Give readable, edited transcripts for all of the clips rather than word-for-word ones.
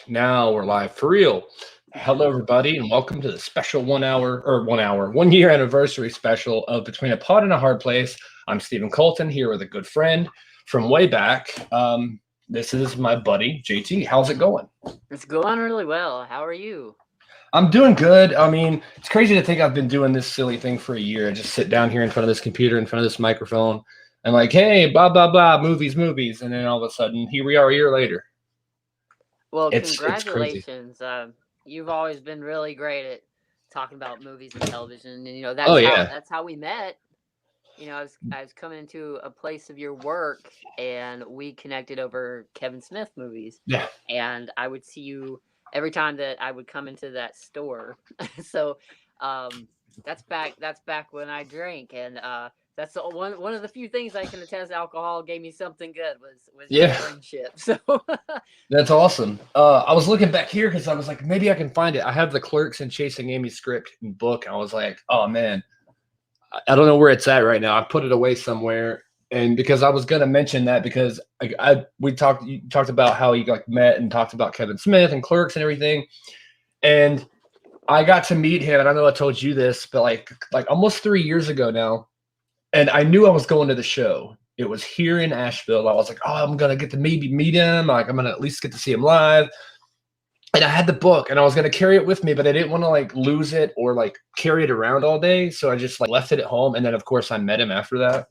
Now we're live for real. Hello, everybody, and welcome to the special 1 year anniversary special of Between a Pod and a Hard Place. I'm Stephen Colton here with a good friend from way back. This is my buddy, JT. How's it going? It's going really well. How are you? I'm doing good. I mean, it's crazy to think I've been doing this silly thing for a year. I just sit down here in front of this computer, in front of this microphone, and like, hey, blah, blah, blah, movies. And then all of a sudden, here we are a year later. Well, It's crazy. congratulations. You've always been really great at talking about movies and television, and Oh, that's how yeah. that's how we met. I was coming into a place of your work, and we connected over Kevin Smith movies, Yeah. and I would see you every time that I would come into that store. So, um, that's back when I drank, and that's one of the few things I can attest. Alcohol gave me something good was your Yeah. friendship. So. That's awesome. I was looking back here because I was like, maybe I can find it. I have the Clerks and Chasing Amy script and book. I was like, oh man, I don't know where it's at right now. I put it away somewhere, and because I was gonna mention that because you talked about how you like met and talked about Kevin Smith and Clerks and everything, and I got to meet him. And I know I told you this, but like almost 3 years ago now, and I knew I was going to the show. It was here in Asheville. I was like, oh, I'm gonna get to maybe meet him. Like, I'm gonna at least get to see him live. And I had the book, and I was gonna carry it with me, but I didn't want to like lose it or like carry it around all day. So I just like left it at home. And then of course I met him after that.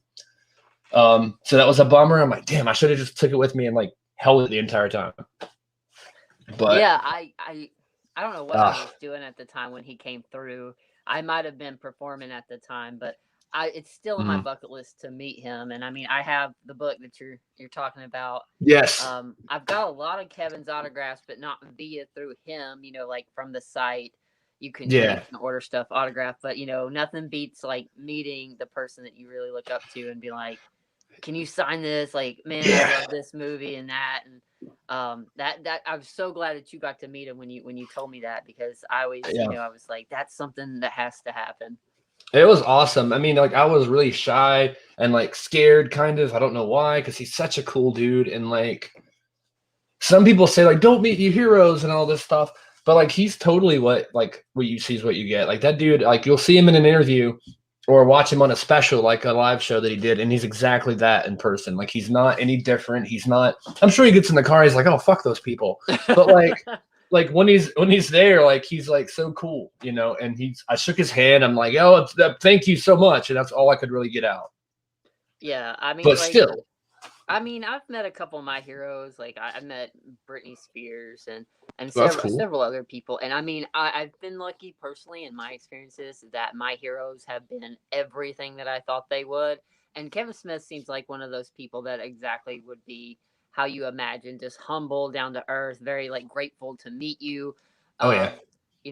So that was a bummer. I'm like, damn, I should have just took it with me and like held it the entire time. But Yeah, I don't know what I was doing at the time when he came through. I might have been performing at the time, but it's still on my mhm. bucket list to meet him. And I mean, I have the book that you're talking about. Yes, I've got a lot of Kevin's autographs, but not via through him. Like from the site, you yeah, can order stuff autographed. But nothing beats like meeting the person that you really look up to and be like, can you sign this? Like, man, I yeah, love this movie and that. And that I'm so glad that you got to meet him when you told me that, because I always, yeah. I was like, that's something that has to happen. It was awesome. I mean, like I was really shy and like scared, kind of. I don't know why, because he's such a cool dude, and like some people say like don't meet your heroes and all this stuff, but like he's totally what you see is what you get. Like that dude, like you'll see him in an interview or watch him on a special, like a live show that he did, and he's exactly that in person. Like he's not any different. He's not. I'm sure he gets in the car, he's like, oh fuck those people, but like when he's there, like he's like so cool, And I shook his hand. I'm like, oh, thank you so much, and that's all I could really get out. Yeah, I mean, But like, still, I've met a couple of my heroes. Like I met Britney Spears and that's several cool. several other people. And I mean, I've been lucky personally in my experiences that my heroes have been everything that I thought they would. And Kevin Smith seems like one of those people that exactly would be how you imagine, just humble, down to earth, very like grateful to meet you. Oh yeah,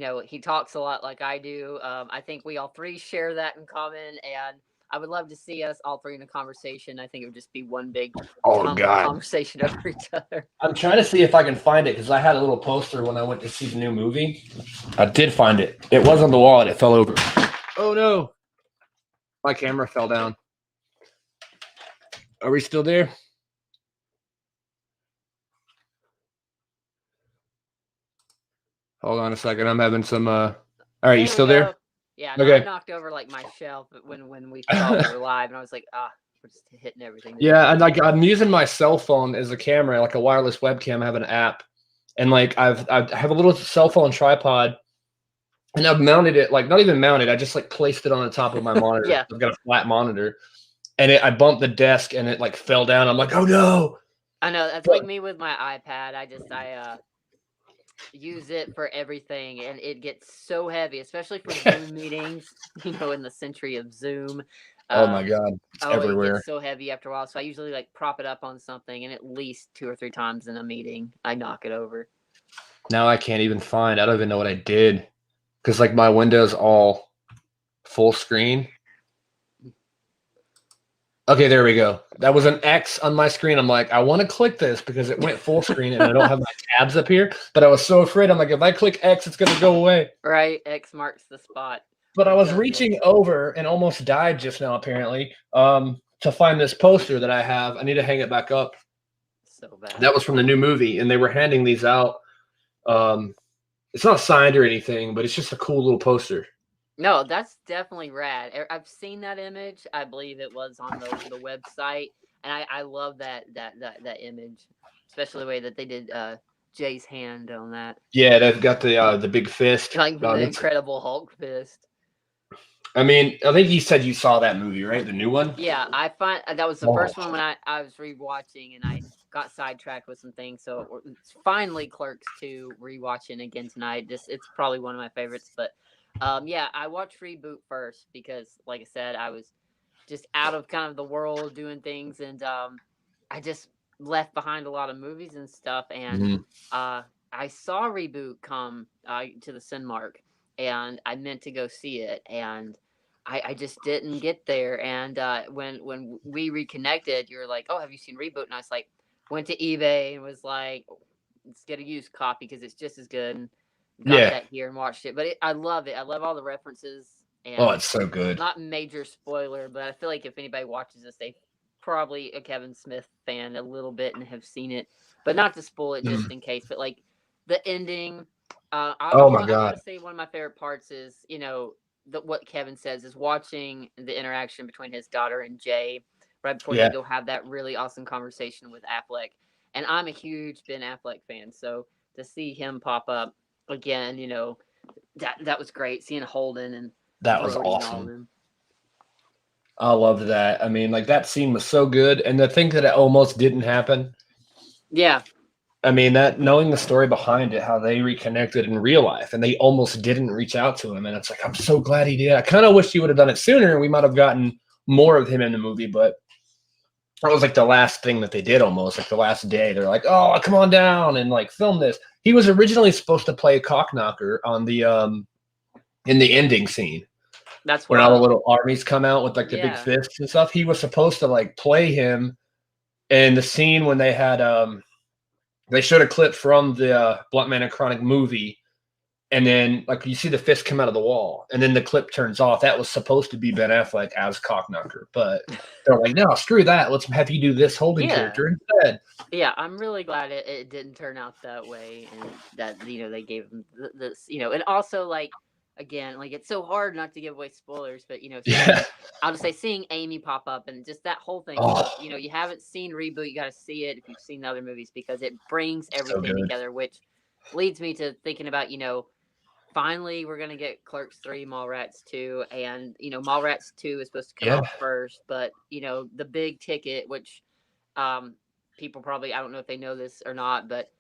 Um, he talks a lot like I do. I think we all three share that in common, and I would love to see us all three in a conversation. I think it would just be one big oh humble god. conversation over each other. I'm trying to see if I can find it because I had a little poster when I went to see the new movie. I did find it. It was on the wall and it fell over. Oh no. My camera fell down. Are we still there? Hold on a second. I'm having some all right, you There we still there? go. Yeah, no, I Okay. knocked over like my shelf when we thought we were live, and I was like, we're just hitting everything today. Yeah, and like I'm using my cell phone as a camera, like a wireless webcam. I have an app. And like I have a little cell phone tripod. And I've mounted it, like not even mounted. I just like placed it on the top of my monitor. Yeah, I've got a flat monitor, and I bumped the desk, and it like fell down. I'm like, oh no! I know that's But like me with my iPad. I use it for everything, and it gets so heavy, especially for Zoom meetings. In the century of Zoom. oh my Um, god, it's oh, it everywhere. gets so heavy after a while. So I usually like prop it up on something, and at least two or three times in a meeting, I knock it over. Now I can't even find. I don't even know what I did because like my window's all full screen. Okay, there we go. That was an X on my screen. I'm like, I want to click this because it went full screen and I don't have my tabs up here. But I was so afraid. I'm like, if I click X, it's gonna go away. Right, X marks the spot. But I It was does it. reaching over and almost died just now, apparently, to find this poster that I have. I need to hang it back up. So bad. That was from the new movie, and they were handing these out It's not signed or anything, but it's just a cool little poster. No, that's definitely rad. I've seen that image. I believe it was on the website, and I love that image, especially the way that they did Jay's hand on that, Yeah, they've got the big fist. like the That's, Incredible Hulk fist. I mean, I think you said you saw that movie, right? The new one. Yeah, I find that was the Oh, first one when I was rewatching and I got sidetracked with some things. So it's finally Clerks 2 rewatching again tonight. Just it's probably one of my favorites. But yeah, I watched Reboot first because, like I said, I was just out of kind of the world doing things, and I just left behind a lot of movies and stuff. And mhm. I saw Reboot come to the Cinemark, and I meant to go see it, and I just didn't get there. And when we reconnected, you were like, "Oh, have you seen Reboot?" And I was like, went to eBay and was like, "Let's get a used copy because it's just as good." And got Yeah. that here and watched it. But I love it. I love all the references, Oh, and it's so good. not major spoiler, but I feel like if anybody watches this, they probably a Kevin Smith fan a little bit and have seen it, but not to spoil it just Mhm. in case. But like the ending, Oh my I'm God. gonna say one of my favorite parts is what Kevin says is watching the interaction between his daughter and Jay right before they Yeah. go have that really awesome conversation with Affleck. And I'm a huge Ben Affleck fan, so to see him pop up again, that was great. Seeing Holden and That was Brody and all of awesome. them. I loved that. I mean, like that scene was so good, and the thing that it almost didn't happen. Yeah, I mean, that knowing the story behind it, how they reconnected in real life, and they almost didn't reach out to him, and it's like I'm so glad he did. I kind of wish he would have done it sooner, and we might have gotten more of him in the movie, but that was like the last thing that they did almost like the last day. They're like, oh, come on down and like film this. He was originally supposed to play a cock knocker on the in the ending scene that's when all the wild. little armies come out with like the big Yeah, fists and stuff. He was supposed to like play him in the scene when they showed a clip from the Blunt Man and Chronic movie, and then like you see the fist come out of the wall, and then the clip turns off. That was supposed to be Ben Affleck as Cockknocker, but they're like, no, screw that. Let's have you do this Holden yeah, character instead. yeah. I'm really glad it didn't turn out that way, and that they gave him this, and also like again, like it's so hard not to give away spoilers, but Yeah. I'll just say seeing Amy pop up and just that whole thing. So if Oh, you haven't seen Reboot, you got to see it if you've seen the other movies because it brings so everything good. together, which leads me to thinking about finally we're gonna get Clerks 3, Mallrats 2, and Mallrats 2 is supposed to come Yeah. out first, but the big ticket, which um people probably I don't know if they know this or not, but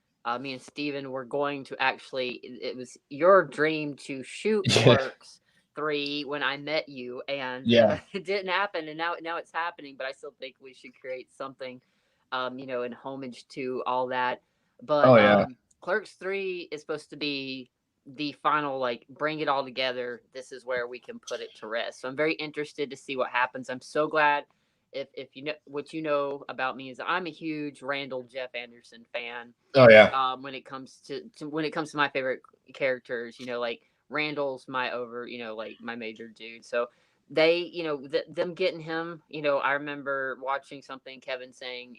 me and Steven were going to actually it was your dream to shoot Yeah. Clerks 3 when I met you, and Yeah. it didn't happen, and now it's happening, but I still think we should create something in homage to all that. But Oh yeah. Clerks 3 is supposed to be the final like bring it all together. This is where we can put it to rest. So I'm very interested to see what happens. I'm so glad if you know what you know about me is I'm a huge Randall Jeff Anderson fan. Oh yeah. When it comes to my favorite characters, like Randall's my like my major dude. So they, them getting him, I remember watching something Kevin saying,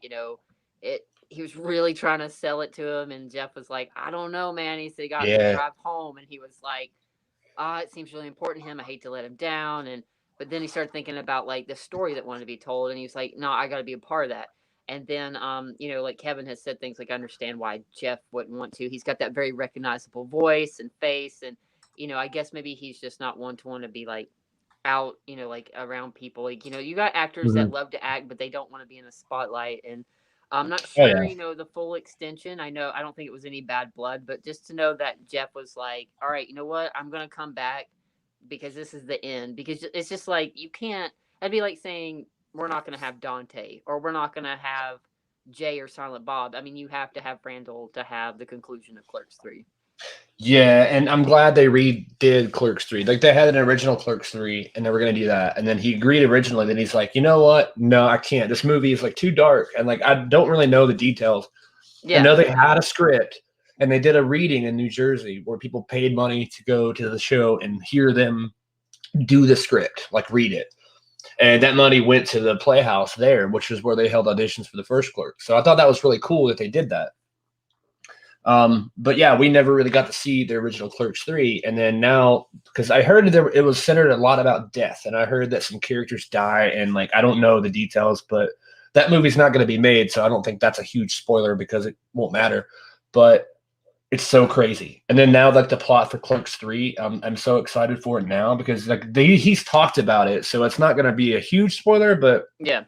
it he was really trying to sell it to him, and Jeff was like, I don't know, man. He said he got to Yeah. drive home, and he was like, it seems really important to him. I hate to let him down. And but then he started thinking about like the story that wanted to be told, and he was like, no, I got to be a part of that. And then, like Kevin has said things like, I understand why Jeff wouldn't want to. He's got that very recognizable voice and face, and I guess maybe he's just not one to want to be like out, like around people. Like, you got actors that Mhm. love to act, but they don't want to be in the spotlight. And I'm not Oh sure, yeah. the full extension. I don't think it was any bad blood, but just to know that Jeff was like, all right, you know what? I'm going to come back because this is the end. Because it's just like, you can't, that'd be like saying, we're not going to have Dante or we're not going to have Jay or Silent Bob. I mean, you have to have Randall to have the conclusion of Clerks 3. Yeah, and I'm glad they redid Clerks 3. Like they had an original Clerks 3 and they were gonna do that. And then he agreed originally, then he's like, you know what? No, I can't. This movie is like too dark. And like I don't really know the details. I Yeah. know they had a script and they did a reading in New Jersey where people paid money to go to the show and hear them do the script, like read it. And that money went to the Playhouse there, which is where they held auditions for the first Clerk. So I thought that was really cool that they did that. But yeah, we never really got to see the original Clerks 3. And then now, because I heard it was centered a lot about death, and I heard that some characters die, and like I don't know the details, but that movie's not going to be made, so I don't think that's a huge spoiler because it won't matter. But it's so crazy. And then now, like the plot for Clerks 3, I'm so excited for it now because like he's talked about it, so it's not going to be a huge spoiler. But Yeah.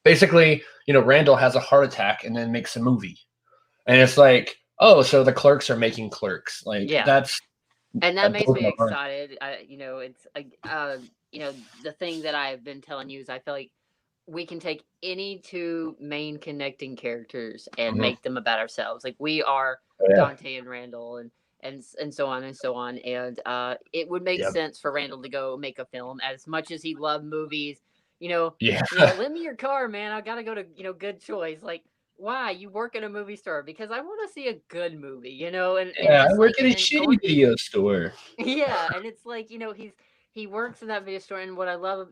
basically, Randall has a heart attack and then makes a movie, and it's like, oh, so the Clerks are making Clerks. Like Yeah. that's And that that makes blows me my mind. excited. It's the thing that I've been telling you is I feel like we can take any two main connecting characters and Mhm. make them about ourselves. Like we are Yeah, Dante and Randall, and so on and so on. And it would make yeah, sense for Randall to go make a film as much as he loved movies. yeah, Lend me your car, man. I gotta go to Good Choice. Like, why you work in a movie store? Because I want to see a good movie, and yeah. I just work like at a and shitty going. video store. Yeah, and it's like, he works in that video store, and what I love,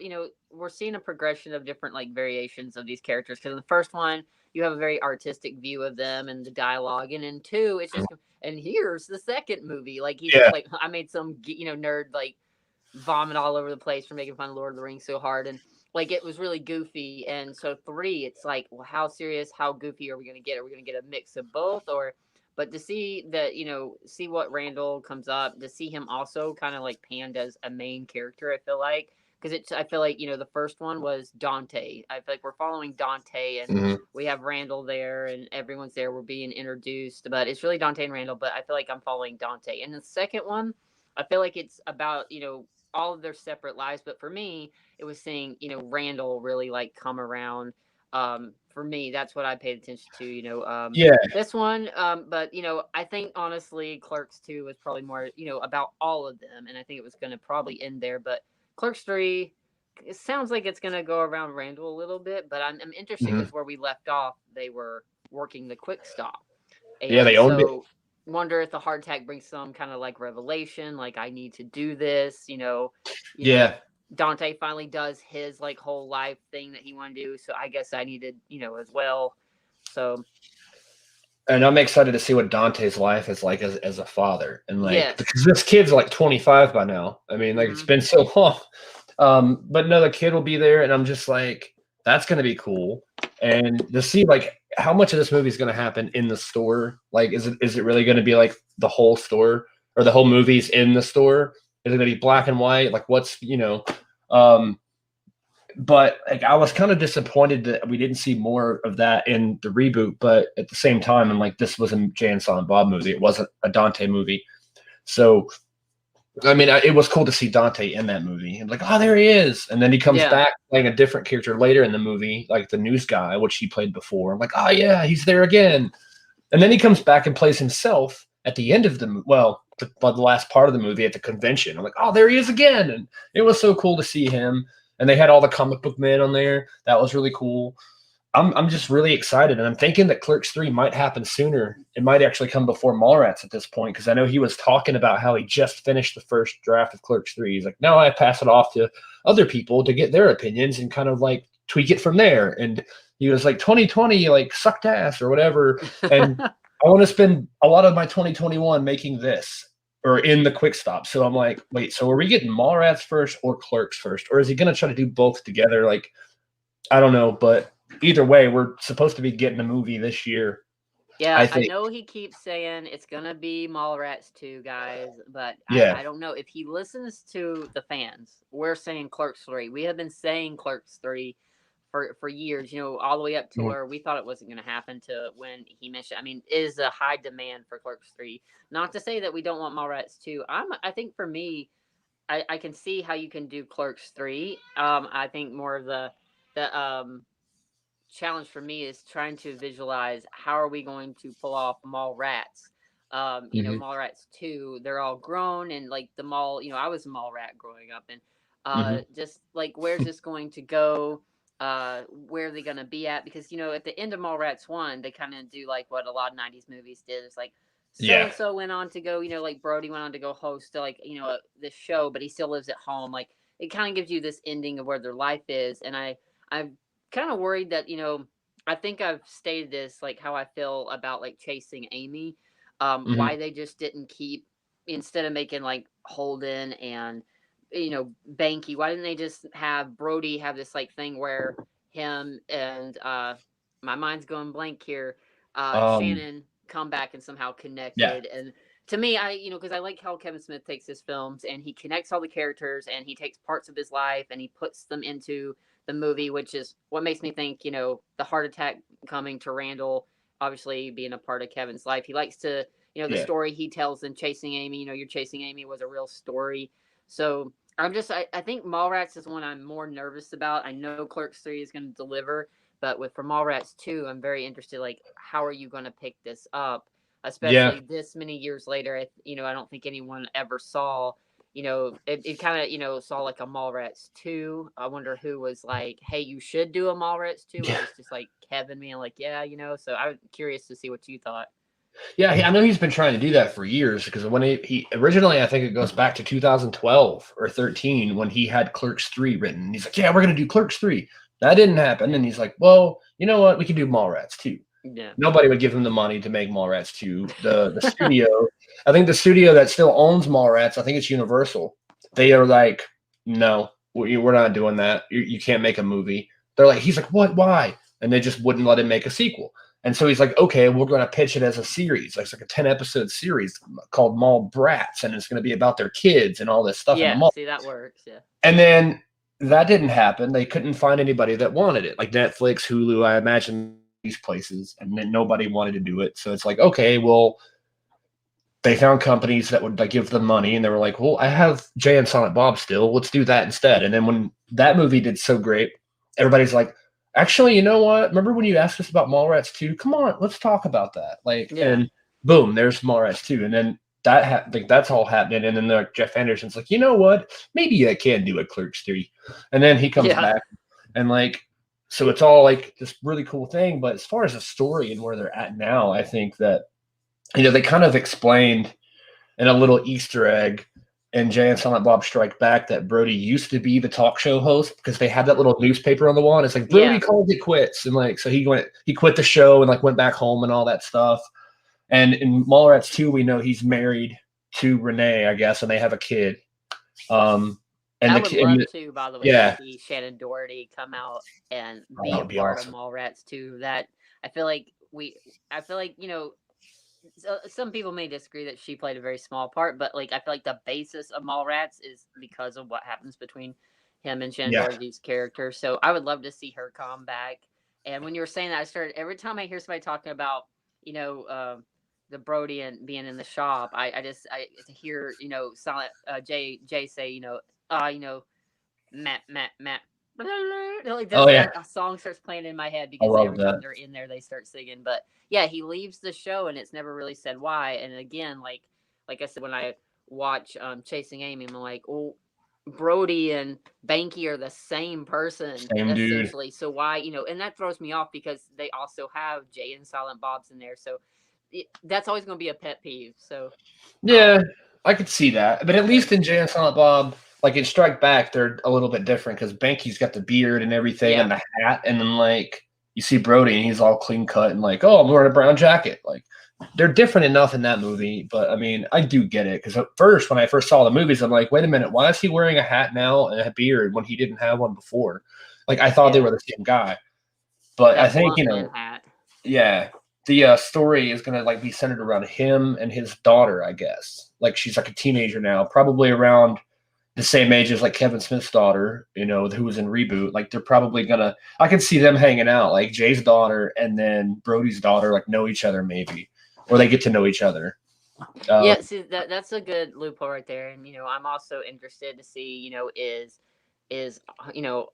we're seeing a progression of different like variations of these characters. Because in the first one, you have a very artistic view of them and the dialogue, and in two, it's just, and here's the second movie, like he's Yeah, just like, I made some nerd like vomit all over the place for making fun of Lord of the Rings so hard, and like it was really goofy. And so three, it's like, well, how serious, how goofy are we going to get? Are we going to get a mix of both? Or but to see that, see what Randall comes up, to see him also kind of like panned as a main character, I feel like, because I feel like, the first one was Dante. I feel like we're following Dante, and mhm, we have Randall there, and everyone's there. We're being introduced, but it's really Dante and Randall. But I feel like I'm following Dante. And the second one, I feel like it's about, all of their separate lives. But for me, it was seeing, Randall really like come around. For me, that's what I paid attention to. yeah. This one, but I think honestly, Clerks 2 was probably more, about all of them, and I think it was going to probably end there. But Clerks 3, it sounds like it's going to go around Randall a little bit, but I'm interested Mhm. because where we left off, they were working the quick stop, Yeah, and they owned it. so wonder if the heart attack brings some kind of like revelation, like I need to do this, Yeah, Dante finally does his like whole life thing that he wanted to do, so I guess I needed, as well. So and I'm excited to see what Dante's life is like as a father, and like yes. because this kid's like 25 by now. I mean, like it's Hmm. been so long. But no, the kid will be there, and I'm just like, that's gonna be cool. And to see like how much of this movie is gonna happen in the store. Like, is it really gonna be like the whole store or the whole movie's in the store? Is it gonna be black and white? Like, um, but like I was kind of disappointed that we didn't see more of that in the reboot. But at the same time, and like this was a Jay and Silent Bob movie, it wasn't a Dante movie. So I mean, it was cool to see Dante in that movie. And like, oh, there he is. And then he comes Yeah. back playing a different character later in the movie, like the news guy, which he played before. I'm like, oh yeah, he's there again. And then he comes back and plays himself at the end of by the last part of the movie at the convention. I'm like, oh, there he is again. And it was so cool to see him. And they had all the comic book men on there. That was really cool. I'm just really excited, and I'm thinking that Clerks 3 might happen sooner. It might actually come before Mallrats at this point because I know he was talking about how he just finished the first draft of Clerks 3. He's like, no, I pass it off to other people to get their opinions and kind of like tweak it from there. And he was like, 2020 like sucked ass or whatever, and I want to spend a lot of my 2021 making this or in the quick stop. So I'm like, wait, so are we getting Mallrats first or Clerks first, or is he going to try to do both together? Like, I don't know, but either way, we're supposed to be getting a movie this year. I Yeah, I think. know he keeps saying it's gonna be Mallrats 2, guys, but Yeah. I don't know if he listens to the fans. We're saying Clerks 3. We have been saying Clerks 3 for years, all the way up to Mhm. where we thought it wasn't gonna happen to when he mentioned. I mean, is a high demand for Clerks 3. Not to say that we don't want Mallrats 2. I think for me, I can see how you can do Clerks 3. I think more of the challenge for me is trying to visualize how are we going to pull off Mallrats. Mhm. Mallrats 2, they're all grown, and like the mall, I was a mall rat growing up, and Mhm. just like where's this going to go? Where are they gonna be at? Because at the end of Mallrats 1, they kind of do like what a lot of 90s movies did. It's like so Yeah. and so went on to go, like Brody went on to go host like, this show, but he still lives at home. Like it kind of gives you this ending of where their life is. And I'm kind of worried that, I think I've stated this, like how I feel about like chasing Amy. Mhm. Why they just didn't keep, instead of making like Holden and Banky, why didn't they just have Brody have this like thing where him and my mind's going blank here, Um, Shannon come back and somehow yeah, connected. And to me, because I like how Kevin Smith takes his films and he connects all the characters and he takes parts of his life and he puts them into the movie, which is what makes me think, the heart attack coming to Randall, obviously being a part of Kevin's life. He likes to, the yeah, story he tells in Chasing Amy, You're Chasing Amy was a real story. So I think Mallrats is one I'm more nervous about. I know Clerks 3 is going to deliver, but for Mallrats 2, I'm very interested. Like, how are you going to pick this up? yeah. Especially this many years later. I don't think anyone ever saw, it kind of, saw like a Mallrats 2. I wonder who was like, hey, you should do a Mallrats 2. Was Yeah. this just like Kevin being like, yeah, so I'm curious to see what you thought. Yeah, I know he's been trying to do that for years because when he originally, I think it goes back to 2012 or 13 when he had Clerks 3 written. He's like, yeah, we're going to do Clerks 3. That didn't happen. And he's like, well, you know what? We can do Mallrats 2. Yeah. Nobody would give him the money to make Mallrats 2. The studio, I think the studio that still owns Mallrats, I think it's Universal. They are like, no, we're not doing that. You can't make a movie. They're like, he's like, what? Why? And they just wouldn't let him make a sequel. And so he's like, okay, we're going to pitch it as a series. Like, it's like a 10 episode series called Mall Brats. And it's going to be about their kids and all this stuff in the Yeah, mall. see, that works. Yeah. And then that didn't happen. They couldn't find anybody that wanted it, like Netflix, Hulu, I imagine these places, and then nobody wanted to do it. So it's like, okay, well, they found companies that would like give them money, and they were like, well, I have Jay and Silent Bob still. Let's do that instead. And then when that movie did so great, everybody's like, actually, you know what? Remember when you asked us about Mallrats 2? Come on, let's talk about that. Like, Yeah. and boom, there's Mallrats 2. And then like that's all happening. And then Jeff Anderson's like, you know what? Maybe I can do a Clerks 3. And then he comes Yeah. back and like, so it's all like this really cool thing. But as far as the story and where they're at now, I think that, they kind of explained in a little Easter egg in Jay and Silent Bob Strike Back that Brody used to be the talk show host because they had that little newspaper on the wall. And it's like, Brody Yeah. calls it quits. And like, so he quit the show and like went back home and all that stuff. And in Mallrats 2, we know he's married to Renee, I guess, and they have a kid. And I the would kid, love to, by the way, yeah, see Shannon Doherty come out and oh, be that a would be part of awesome. Mallrats too. That I feel like some people may disagree that she played a very small part, but like I feel like the basis of Mallrats is because of what happens between him and Shannon Yeah. Doherty's character. So I would love to see her come back. And when you were saying that, I started every time I hear somebody talking about, you know, the Brody and being in the shop, I to hear, silent Jay say, Matt. Like Oh, yeah. that a song starts playing in my head I because love every time that. they're in there, they start singing. But yeah, he leaves the show, and it's never really said why. And again, like I said, when I watch Chasing Amy, I'm like, oh, Brody and Banky are the same person Same dude. essentially. So why, and that throws me off because they also have Jay and Silent Bob's in there. So that's always going to be a pet peeve. So Yeah, I could see that. But at but least in Jay and Silent Bob, like in Strike Back, they're a little bit different because Banky's got the beard and everything and yeah, the hat, and then like you see Brody and he's all clean cut and like, oh, I'm wearing a brown jacket. Like they're different enough in that movie, but I mean, I do get it because at first, when I first saw the movies, I'm like, wait a minute, why is he wearing a hat now and a beard when he didn't have one before? Like I thought they yeah, were the same guy, but I that think blunt man hat. yeah, the story is gonna like be centered around him and his daughter, I guess. Like she's like a teenager now, probably around the same age as like Kevin Smith's daughter, who was in Reboot. Like they're probably gonna. I could see them hanging out, like Jay's daughter and then Brody's daughter, like know each other maybe, or they get to know each other. Yeah, see that's a good loophole right there, and I'm also interested to see, is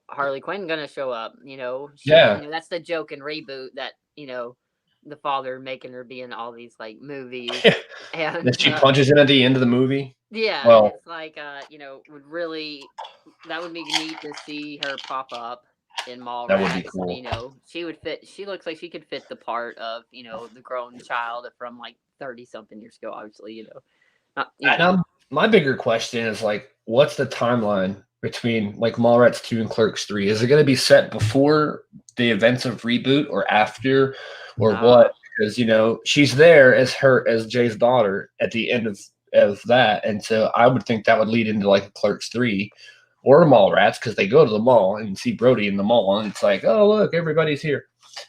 Harley Quinn gonna show up? Yeah, That's the joke in Reboot that the father making her be in all these like movies, that and she punches in at the end of the movie. yeah, and Well, it's like would really that would be neat to see her pop up in that would be Mallrats, and cool. she would fit. She looks like she could fit the part of the grown child from like 30 something years ago. Obviously, not My bigger question is like, what's the timeline between like Mallrats 2 and Clerks 3? Is it going to be set before the events of Reboot or after, or uh, what? because she's there as Jay's daughter at the end of that, and so I would think that would lead into like a Clerks 3 or Mallrats, because they go to the mall and see Brody in the mall, and it's like, oh look, everybody's here.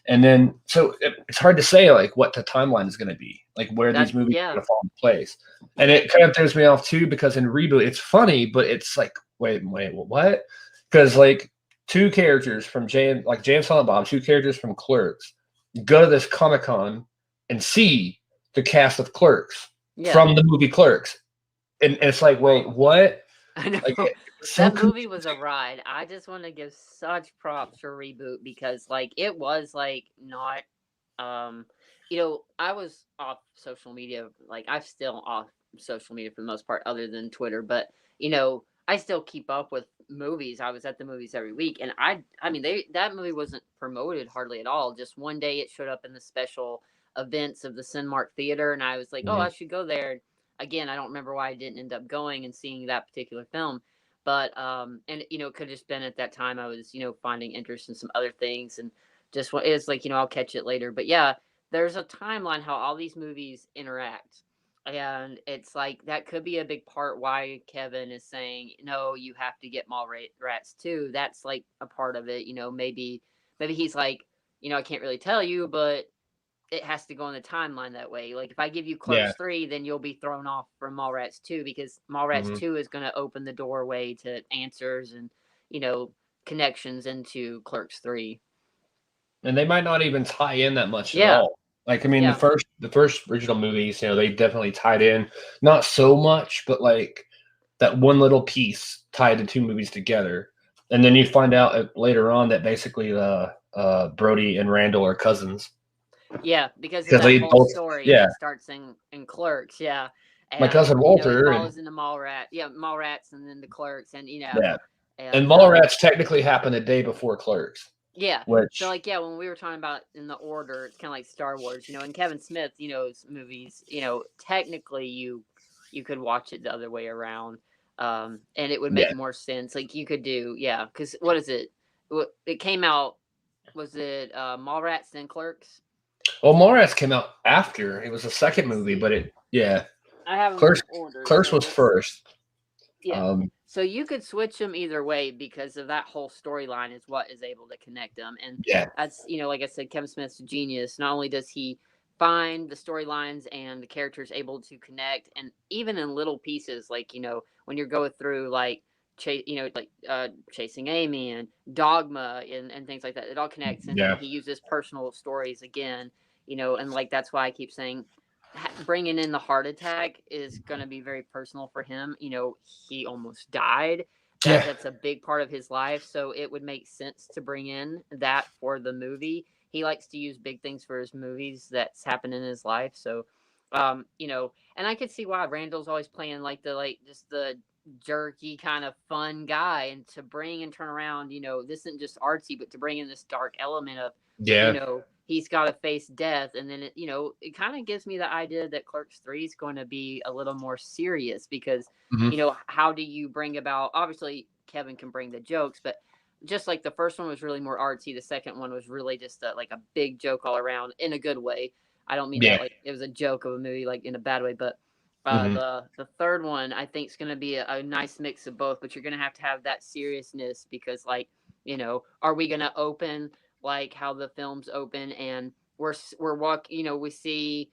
And then so it's hard to say like what the timeline is going to be, like where these movies are going to fall into place. And it kind of throws me off too, because in Reboot it's funny, but it's like, wait, what? Because like two characters from Jay and Silent Bob, two characters from Clerks, go to this Comic-Con and see the cast of Clerks from the movie Clerks. And it's like, wait, what? I know. Like, that movie was a ride. I just want to give such props for Reboot, because like it was like not I was off social media, like I'm still off social media for the most part other than Twitter, but I still keep up with movies. I was at the movies every week, and I mean that movie wasn't promoted hardly at all. Just one day it showed up in the special events of the Cinemark Theater, and I was like, oh, I should go there. Again, I don't remember why I didn't end up going and seeing that particular film, but and it could have just been at that time I was finding interest in some other things, and just it's like I'll catch it later. But yeah, there's a timeline how all these movies interact, and it's like that could be a big part why Kevin is saying no, you have to get Mallrats too. That's like a part of it. Maybe he's like, I can't really tell you, but it has to go in the timeline that way. Like if I give you Clerks 3, then you'll be thrown off from Mallrats 2, because Mallrats 2 is going to open the doorway to answers and connections into Clerks 3. And they might not even tie in that much at all. Like, I mean, the first original movies, they definitely tied in, not so much, but like that one little piece tied the two movies together. And then you find out later on that basically Brody and Randall are cousins. Yeah, because of that whole story that starts in Clerks. Yeah, and, my cousin Walter follows into Mallrats, and then the Clerks, and and Mallrats technically happened a day before Clerks. Yeah, so like when we were talking about in the order, it's kind of like Star Wars, and Kevin Smith, movies, technically you could watch it the other way around, and it would make more sense. Like you could do, because what is it? It came out, was it Mallrats then Clerks? Well, Mallrats came out after. It was the second movie, but I have Clerks was first. Yeah. So you could switch them either way because of that whole storyline is what is able to connect them. And that's, like I said, Kevin Smith's a genius. Not only does he find the storylines and the characters able to connect, and even in little pieces, like, when you're going through like, Chasing Amy and Dogma and things like that, it all connects. And then he uses personal stories again, and like, that's why I keep saying bringing in the heart attack is going to be very personal for him. He almost died. That's a big part of his life. So it would make sense to bring in that for the movie. He likes to use big things for his movies that's happened in his life. So, and I could see why Randall's always playing just the jerky kind of fun guy, and to bring and turn around, this isn't just artsy, but to bring in this dark element of, he's got to face death. And then it kind of gives me the idea that Clerks 3 is going to be a little more serious, because how do you bring about, obviously Kevin can bring the jokes, but just like the first one was really more artsy, the second one was really just a big joke all around in a good way. I don't mean that like it was a joke of a movie like in a bad way, but the third one I think is going to be a nice mix of both, but you're going to have that seriousness, because are we going to open like how the films open, and we're walking, we see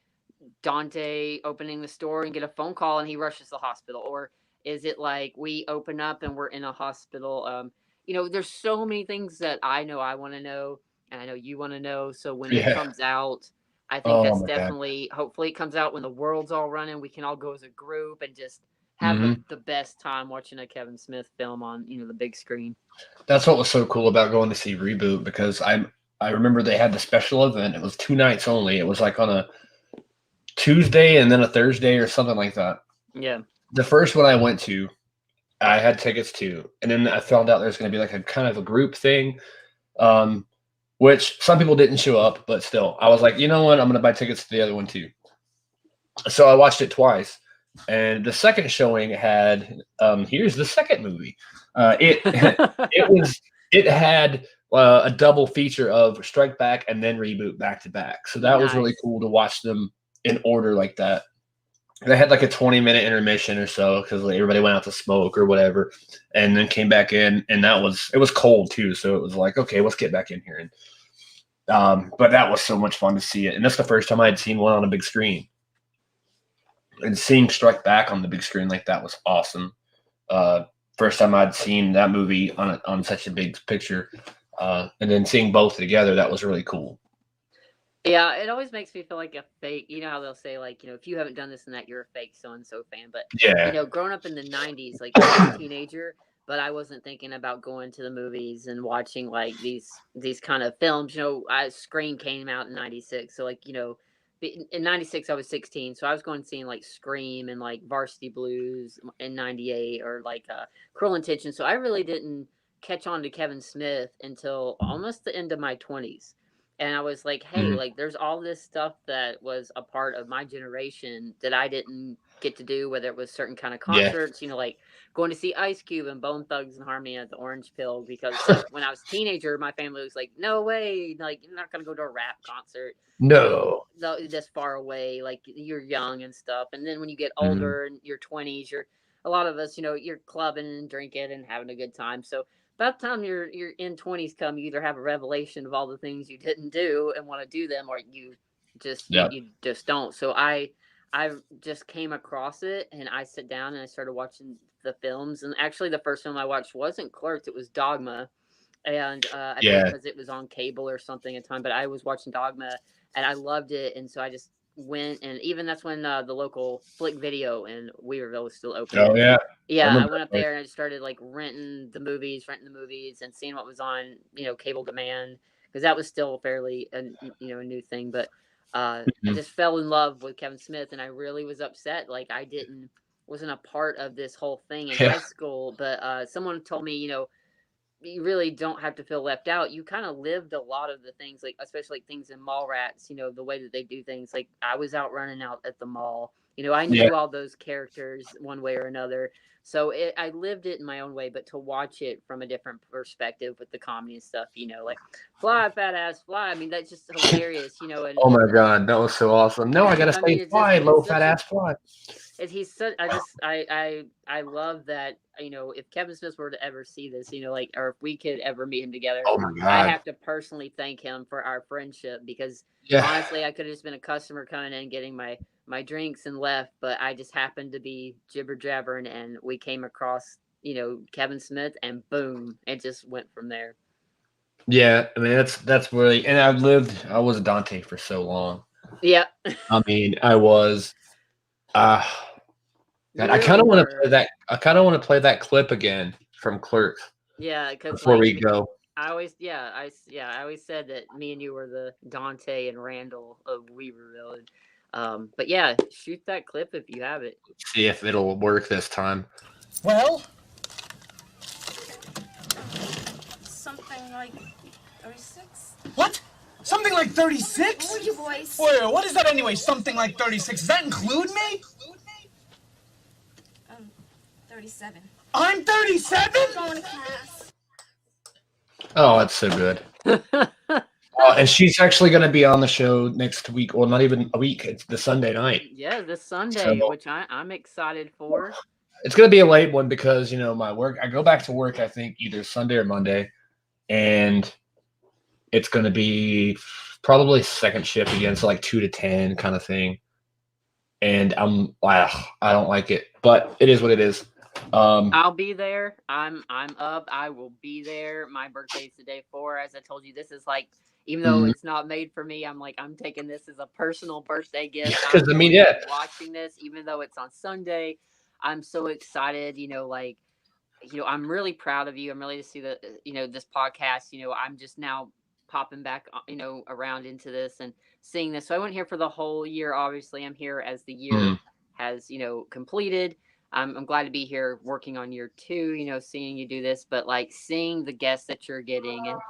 Dante opening the store and get a phone call and he rushes to the hospital, or is it like we open up and we're in a hospital? There's so many things that I know I want to know, and I know you want to know. So when it comes out, I think that's definitely, hopefully it comes out when the world's all running, we can all go as a group and just have the best time watching a Kevin Smith film on, the big screen. That's what was so cool about going to see Reboot, because I remember they had the special event. It was 2 nights only. It was like on a Tuesday and then a Thursday or something like that. Yeah. The first one I went to, I had tickets to, and then I found out there's going to be like a kind of a group thing, which some people didn't show up, but still, I was like, you know what, I'm going to buy tickets to the other one too. So I watched it twice, and the second showing had here's the second movie. It had a double feature of Strike Back and then Reboot back to back. So that was really Nice. cool to watch them in order like that. They had like a 20-minute intermission or so because everybody went out to smoke or whatever, and then came back in, and it was cold too, so it was like, okay, let's get back in here. And but that was so much fun to see it, and that's the first time I had seen one on a big screen, and seeing Strike Back on the big screen like that was awesome. First time I'd seen that movie on such a big picture, and then seeing both together, that was really cool. Yeah, it always makes me feel like a fake. You know how they'll say like, if you haven't done this and that, you're a fake so and so fan. But Yeah. growing up in the '90s, like I was a teenager, but I wasn't thinking about going to the movies and watching like these kind of films. Scream came out in '96, so like in '96 I was 16, so I was going seeing like Scream and like Varsity Blues in '98 or like Cruel Intentions. So I really didn't catch on to Kevin Smith until almost the end of my 20s. And I was like, hey, Mhm. like there's all this stuff that was a part of my generation that I didn't get to do, whether it was certain kind of Yeah. concerts, like going to see Ice Cube and Bone Thugs and Harmony at the Orange Pill, because like when I was a teenager, my family was like, no way, like you're not gonna go to a rap concert, No. this far away, like you're young and stuff. And then when you get Mhm. older and your 20s, a lot of us, you're clubbing and drinking and having a good time. So by the time you're in 20s come, you either have a revelation of all the things you didn't do and want to do them, or Yep. you just don't. So I just came across it, and I sit down and I started watching the films. And actually the first film I watched wasn't Clerks, it was Dogma. And I think Yeah. because it was on cable or something at the time, but I was watching Dogma and I loved it. And so I just went, and even that's when the local Flick Video in Weaverville was still open. Oh And yeah. I yeah, I remember went that up place. there and I just started like renting the movies and seeing what was on, cable demand, because that was still fairly a new thing. But I Mhm. just fell in love with Kevin Smith, and I really was upset. Like I didn't wasn't a part of this whole thing in Yeah. high school, but someone told me, you really don't have to feel left out. You kind of lived a lot of the things, like especially like things in Mallrats. The way that they do things. Like I was out running out at the mall. I Yeah. knew all those characters one way or another. So I lived it in my own way, but to watch it from a different perspective with the comedy and stuff, like fly, fat ass, fly. I mean, that's just hilarious, and Oh my god, that was so awesome. No, I gotta I say mean, fly, it's low fat such a ass fly. he's such I just I love that, if Kevin Smith were to ever see this, like, or if we could ever meet him together, Oh my I god. have to personally thank him for our friendship, because Yeah. honestly I could have just been a customer coming in getting my drinks and left, but I just happened to be jibber jabbering and we came across, Kevin Smith, and boom, it just went from there. Yeah. I mean that's really, and I was a Dante for so long. Yeah. I mean, I was uh God, You really were. I kinda wanna play that clip again from Clerks Yeah, because before like we go. I always, I always said that me and you were the Dante and Randall of Weaverville. And, but yeah, shoot that clip if you have it. See if it'll work this time. Well, something like 36. What? Something like 36? Lower your voice. Wait, what is that anyway? Something like 36. Does that include me? 37. I'm 37? Going to class. Oh, that's so good. And she's actually gonna be on the show next week. Well, not even a week. It's the Sunday night. Yeah, this Sunday, So which I'm excited for. it's gonna be a late one because my work. I go back to work. I think either Sunday or Monday, and it's gonna be probably second shift again, so like 2 to 10 kind of thing. And I don't like it, but it is what it is. I'll be there. I'm up. I will be there. My birthday's the day before. As I told you, this is like, even though Mhm. it's not made for me, I'm taking this as a personal birthday gift. Because I'm I mean, going to yeah, be watching this, even though it's on Sunday. I'm so excited. Like, I'm really proud of you. I'm really to see the, this podcast. I'm just now popping back, around into this and seeing this. So I went here for the whole year. Obviously, I'm here as the year Mhm. has, completed. I'm glad to be here working on year two, seeing you do this, but like seeing the guests that you're getting, and,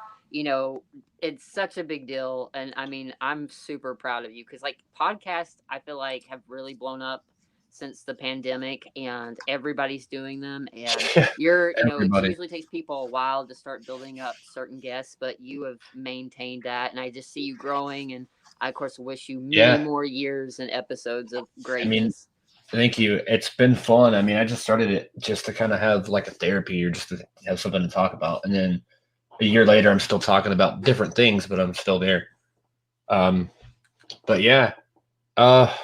it's such a big deal. And I mean, I'm super proud of you, because like podcasts, I feel like have really blown up, since the pandemic, and everybody's doing them. And you're, you know, it Everybody. usually takes people a while to start building up certain guests, but you have maintained that, and I just see you growing. And I, of course, wish you many Yeah. more years and episodes of I greatness. mean, thank you. It's been fun. I mean, I just started it just to kind of have like a therapy or just to have something to talk about. And then a year later, I'm still talking about different things, but I'm still there. But yeah, I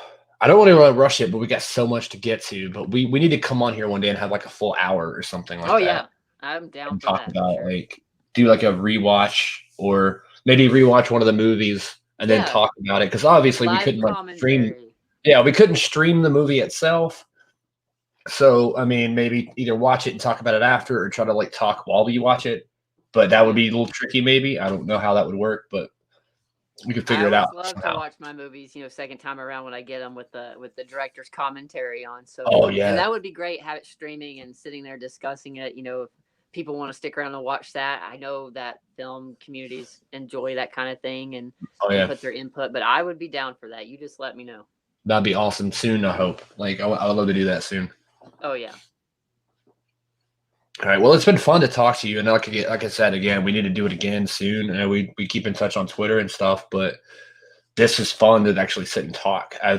don't want to rush it, but we got so much to get to. But we need to come on here one day and have like a full hour or something like Oh that. yeah, I'm down And for talk that. for about sure. like do like a rewatch or maybe rewatch one of the movies and then Yeah. talk about it because obviously we Live couldn't like stream. commentary. Yeah, we couldn't stream the movie itself. So I mean, maybe either watch it and talk about it after, or try to like talk while we watch it. But that would be a little tricky. Maybe I don't know how that would work, but we could figure I it out always love somehow. to watch my movies, you know, second time around when I get them with the director's commentary on. So, Oh yeah, and that would be great. Have it streaming and sitting there discussing it. You know, if people want to stick around and watch that, I know that film communities enjoy that kind of thing and oh yeah, put their input. But I would be down for that. You just let me know. that'd be awesome. Soon, I hope. Like I would love to do that soon. Oh yeah. All right. Well, it's been fun to talk to you, and like I said again, we need to do it again soon. And we keep in touch on Twitter and stuff, but this is fun to actually sit and talk. I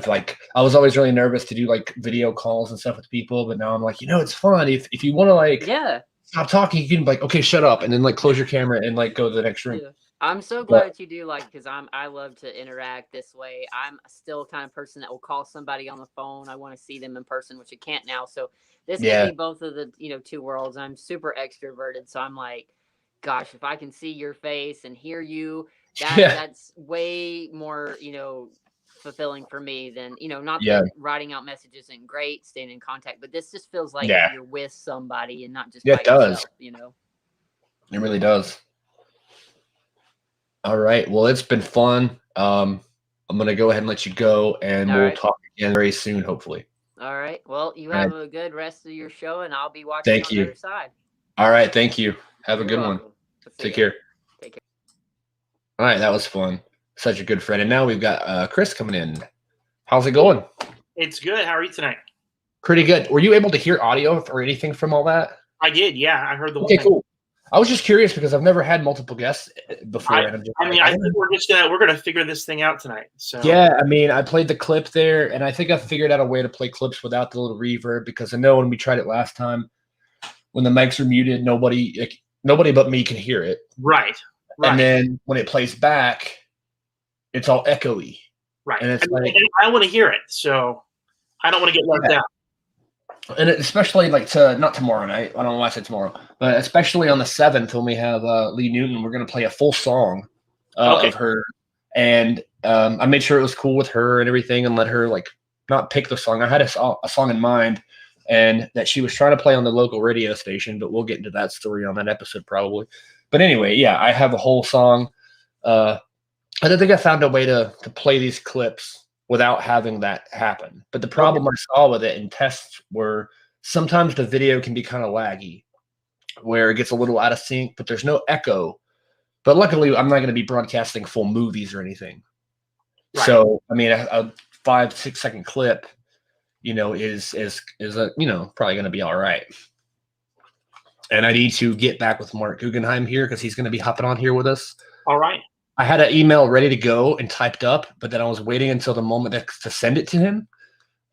was always really nervous to do like video calls and stuff with people, but now I'm like, it's fun. If you want to like Yeah. stop talking, you can be like, okay, shut up, and then like close your camera and like go to the next room. Yeah. I'm so glad that you do because I love to interact this way. I'm still kind of person that will call somebody on the phone. I want to see them in person, which I can't now. So this Yeah. gives me both of the two worlds. I'm super extroverted, so I'm like, gosh, if I can see your face and hear you, that's way more fulfilling for me than not that writing out messages isn't great, staying in contact, but this just feels like you're with somebody and not just by it does. yourself. It really does. All right. Well, it's been fun. I'm gonna go ahead and let you go, and we'll talk again very soon, hopefully. All right. Well, you have a good rest of your show, and I'll be watching on the other side. All right. Thank you. Have a good one. Welcome. Take care. All right. That was fun. Such a good friend. And now we've got Chris coming in. How's it going? It's good. How are you tonight? Pretty good. Were you able to hear audio or anything from all that? I did. Yeah, I heard the whole Okay, thing. cool. I was just curious because I've never had multiple guests before. I think we're gonna figure this thing out tonight. So yeah, I mean, I played the clip there, and I think I figured out a way to play clips without the little reverb because I know when we tried it last time, when the mics are muted, nobody but me can hear it. Right. And then when it plays back, it's all echoey. Right. And it's and I want to hear it, so I don't want to get left out. And especially like not tomorrow night. I don't know why I said tomorrow, but especially on the 7th when we have Lee Newton, we're going to play a full song of her. And I made sure it was cool with her and everything and let her like not pick the song. I had a song in mind and that she was trying to play on the local radio station, but we'll get into that story on that episode probably. But anyway, yeah, I have a whole song. I don't think I found a way to play these clips without having that happen. But the problem I saw with it in tests were sometimes the video can be kind of laggy, where it gets a little out of sync, but there's no echo. But luckily, I'm not going to be broadcasting full movies or anything. Right. So, I mean, a 5-6 second clip, is probably going to be all right. And I need to get back with Mark Guggenheim here because he's going to be hopping on here with us. All right. I had an email ready to go and typed up, but then I was waiting until the moment to send it to him,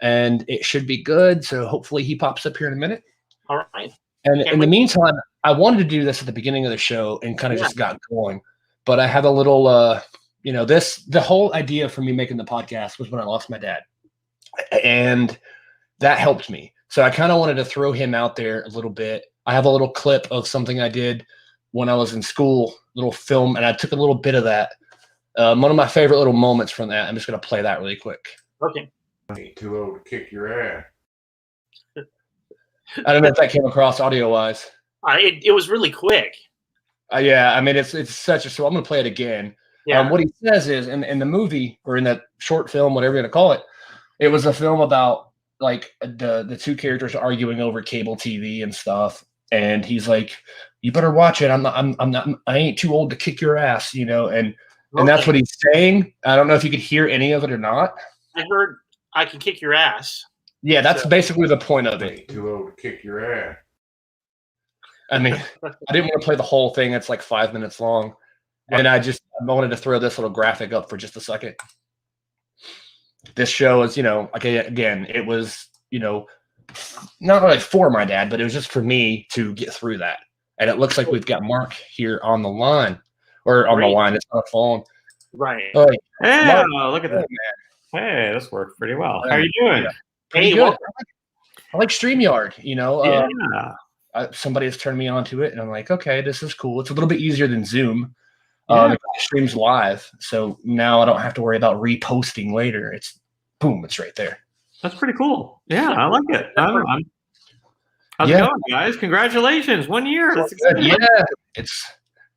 and it should be good. So hopefully he pops up here in a minute. All right. And in the meantime, I wanted to do this at the beginning of the show and kind of just got going, but I have a little, the whole idea for me making the podcast was when I lost my dad, and that helped me. So I kind of wanted to throw him out there a little bit. I have a little clip of something I did when I was in school, little film, and I took a little bit of that. One of my favorite little moments from that. I'm just going to play that really quick. Okay. Ain't too old to kick your ass. I don't know if that came across audio-wise. It was really quick. Yeah, I mean, it's such a... So I'm going to play it again. Yeah. What he says is, in the movie, or in that short film, whatever you're going to call it, it was a film about, like, the two characters arguing over cable TV and stuff. And he's like, you better watch it. I ain't too old to kick your ass, and that's what he's saying. I don't know if you could hear any of it or not. I heard I can kick your ass. Yeah, that's So- basically the point of it. Ain't too old to kick your ass. I mean, I didn't want to play the whole thing. It's like 5 minutes long. And I wanted to throw this little graphic up for just a second. This show is, again, it was, not really for my dad, but it was just for me to get through that. And it looks like we've got Mark here on the line, or on the Great. line. It's on the phone. Right. Oh, Yeah, Mark. look at that. Hey, this worked pretty well. Yeah. How are you doing? Yeah. Pretty Hey, good. welcome. I like StreamYard, Yeah. somebody has turned me onto it, and I'm like, okay, this is cool. It's a little bit easier than Zoom. Yeah. It streams live, so now I don't have to worry about reposting later. It's boom, it's right there. That's pretty cool. Yeah, I like it. How's Yeah. it going, guys? Congratulations. 1 year. That's exciting. Yeah,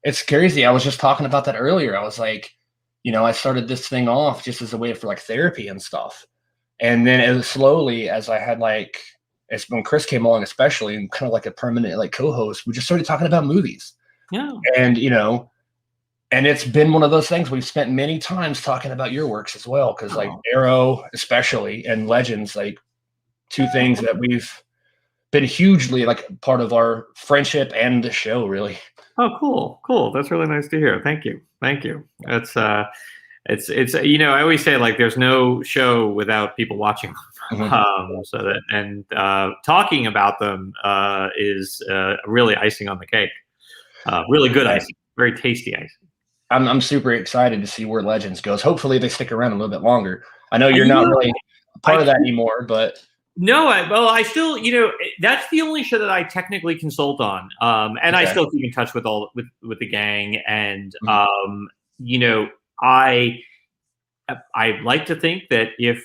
it's crazy. I was just talking about that earlier. I was like, I started this thing off just as a way for like therapy and stuff, and then as I had it's when Chris came along, especially, and kind of like a permanent like co-host, we just started talking about movies. Yeah. And and it's been one of those things we've spent many times talking about your works as well, because like Arrow especially and Legends, like two things that we've been hugely like part of our friendship and the show, really. Oh, cool. That's really nice to hear. Thank you. It's I always say like there's no show without people watching them. Mhm. Talking about them is really icing on the cake. Really good icing, very tasty icing. I'm super excited to see where Legends goes. Hopefully they stick around a little bit longer. I know you're not really part of that anymore, but No, I still, that's the only show that I technically consult on. And I Okay. still keep in touch with with the gang. And, Mhm. I like to think that if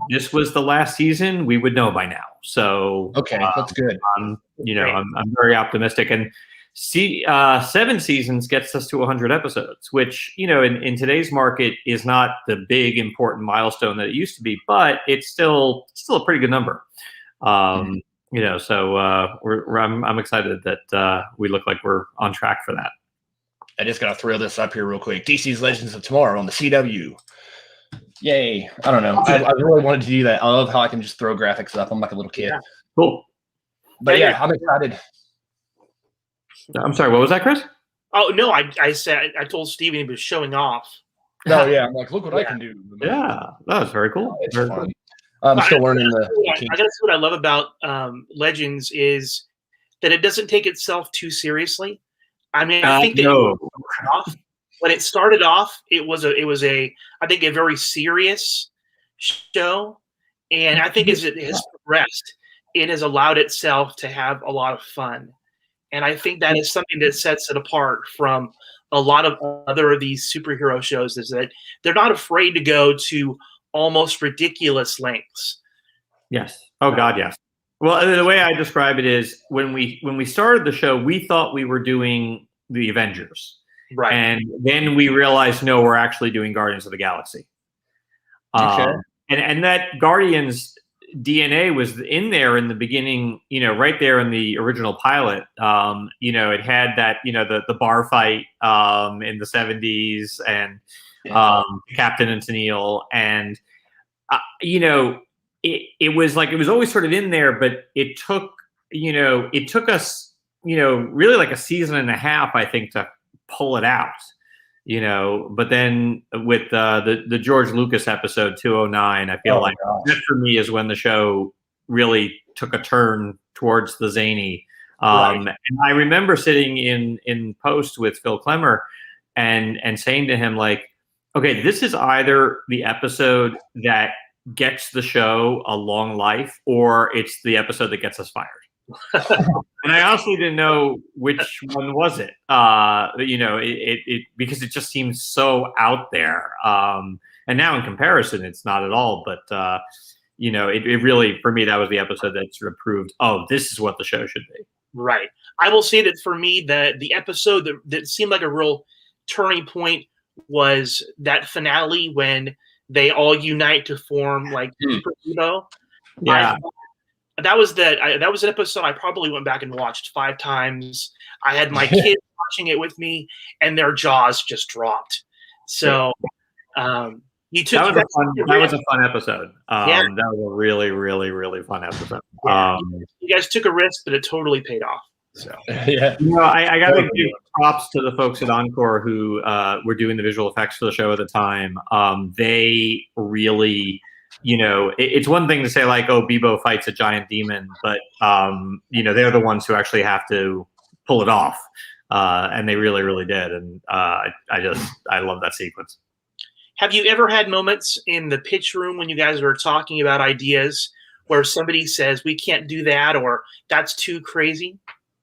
this was the last season, we would know by now. So, okay, that's good. I'm very optimistic. And 7 seasons gets us to 100 episodes, which, in today's market is not the big important milestone that it used to be, but it's still a pretty good number. So I'm excited that we look like we're on track for that. I just gotta throw this up here real quick. DC's Legends of Tomorrow on the CW. Yay! I don't know. I really wanted to do that. I love how I can just throw graphics up. I'm like a little kid. Yeah. Cool. But yeah, I'm excited. I'm sorry. What was that, Chris? Oh no, I said I told Steven he was showing off. No, yeah, I'm like, look what I can do. Yeah, that was very cool. It's Very fun. cool. I'm still learning I the. gotta say what I love about Legends is that it doesn't take itself too seriously. I mean, I think that when it started off, it was a I think a very serious show, and I think as it has progressed, it has allowed itself to have a lot of fun, and I think that is something that sets it apart from a lot of other of these superhero shows. Is that they're not afraid to go to almost ridiculous lengths. Yes. Oh God, yes. Well, the way I describe it is when we started the show, we thought we were doing the Avengers, Right. and then we realized no, we're actually doing Guardians of the Galaxy. Okay. And that Guardians DNA was in there in the beginning, right there in the original pilot. It had that, the bar fight in the 70s and Captain and Tennille, and it was always sort of in there, but it took us really like a season and a half, I think, to pull it out. But then with the George Lucas episode 209, I feel like that for me is when the show really took a turn towards the zany. And I remember sitting in post with Phil Klemmer and saying to him, like, okay, this is either the episode that gets the show a long life, or it's the episode that gets us fired. And I honestly didn't know which one was it. Because it just seems so out there. And now in comparison, it's not at all. But it really, for me, that was the episode that sort of proved, oh, this is what the show should be. Right. I will say that for me, the episode that seemed like a real turning point was that finale when they all unite to form like Super Evo. Yeah. That was an episode I probably went back and watched 5 times. I had my kids watching it with me, and their jaws just dropped. So, You took That was a fun episode. Yeah. That was a really, really, really fun episode. Yeah. You guys took a risk, but it totally paid off. So Yeah. You know, I got to give props to the folks at Encore who were doing the visual effects for the show at the time. They really, you know, it's one thing to say like, oh, Bebo fights a giant demon, but you know, they're the ones who actually have to pull it off, and they really, really did. And I love that sequence. have you ever had moments in the pitch room when you guys were talking about ideas where somebody says we can't do that or that's too crazy?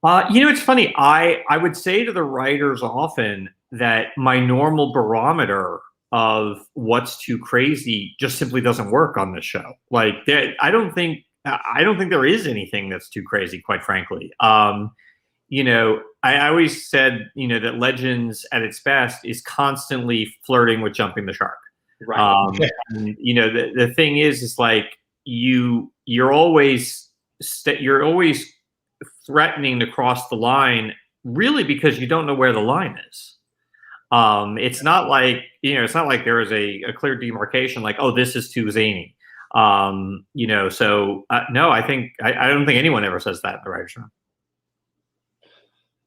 You know, it's funny. I would say to the writers often that my normal barometer of what's too crazy just simply doesn't work on this show. Like, I don't think there is anything that's too crazy, quite frankly. You know, I always said, you know, that Legends at its best is constantly flirting with jumping the shark. Right. And, you know, the thing is like you're always threatening to cross the line, really, because you don't know where the line is. It's not like, you know, it's not like there is a clear demarcation, like, oh, this is too zany. You know, so no, I don't think anyone ever says that in the writer's room.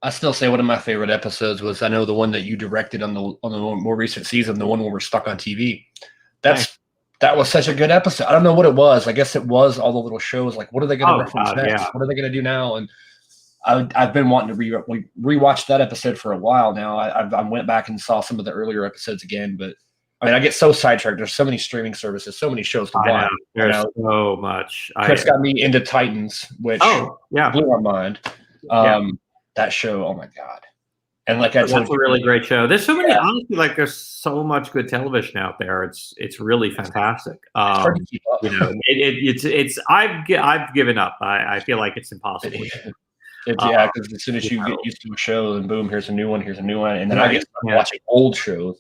I still say one of my favorite episodes was, I know, the one that you directed on the more recent season, the one where we're stuck on TV. That was such a good episode. I don't know what it was. I guess it was all the little shows. Like, what are they going to reference next? Yeah. What are they going to do now? And I've been wanting to rewatch that episode for a while now. I went back and saw some of the earlier episodes again, but I mean, I get so sidetracked. There's so many streaming services, so many shows to watch. There's so much. Chris got me into Titans, which blew my mind. That show, oh my God. And like that's a really great show. There's so many, honestly, like there's so much good television out there. It's really fantastic. It's hard to keep up. You know, it's I've given up. I feel like it's impossible. Yeah, because as soon as you get used to a show, and boom, here's a new one, and then I get started watching old shows.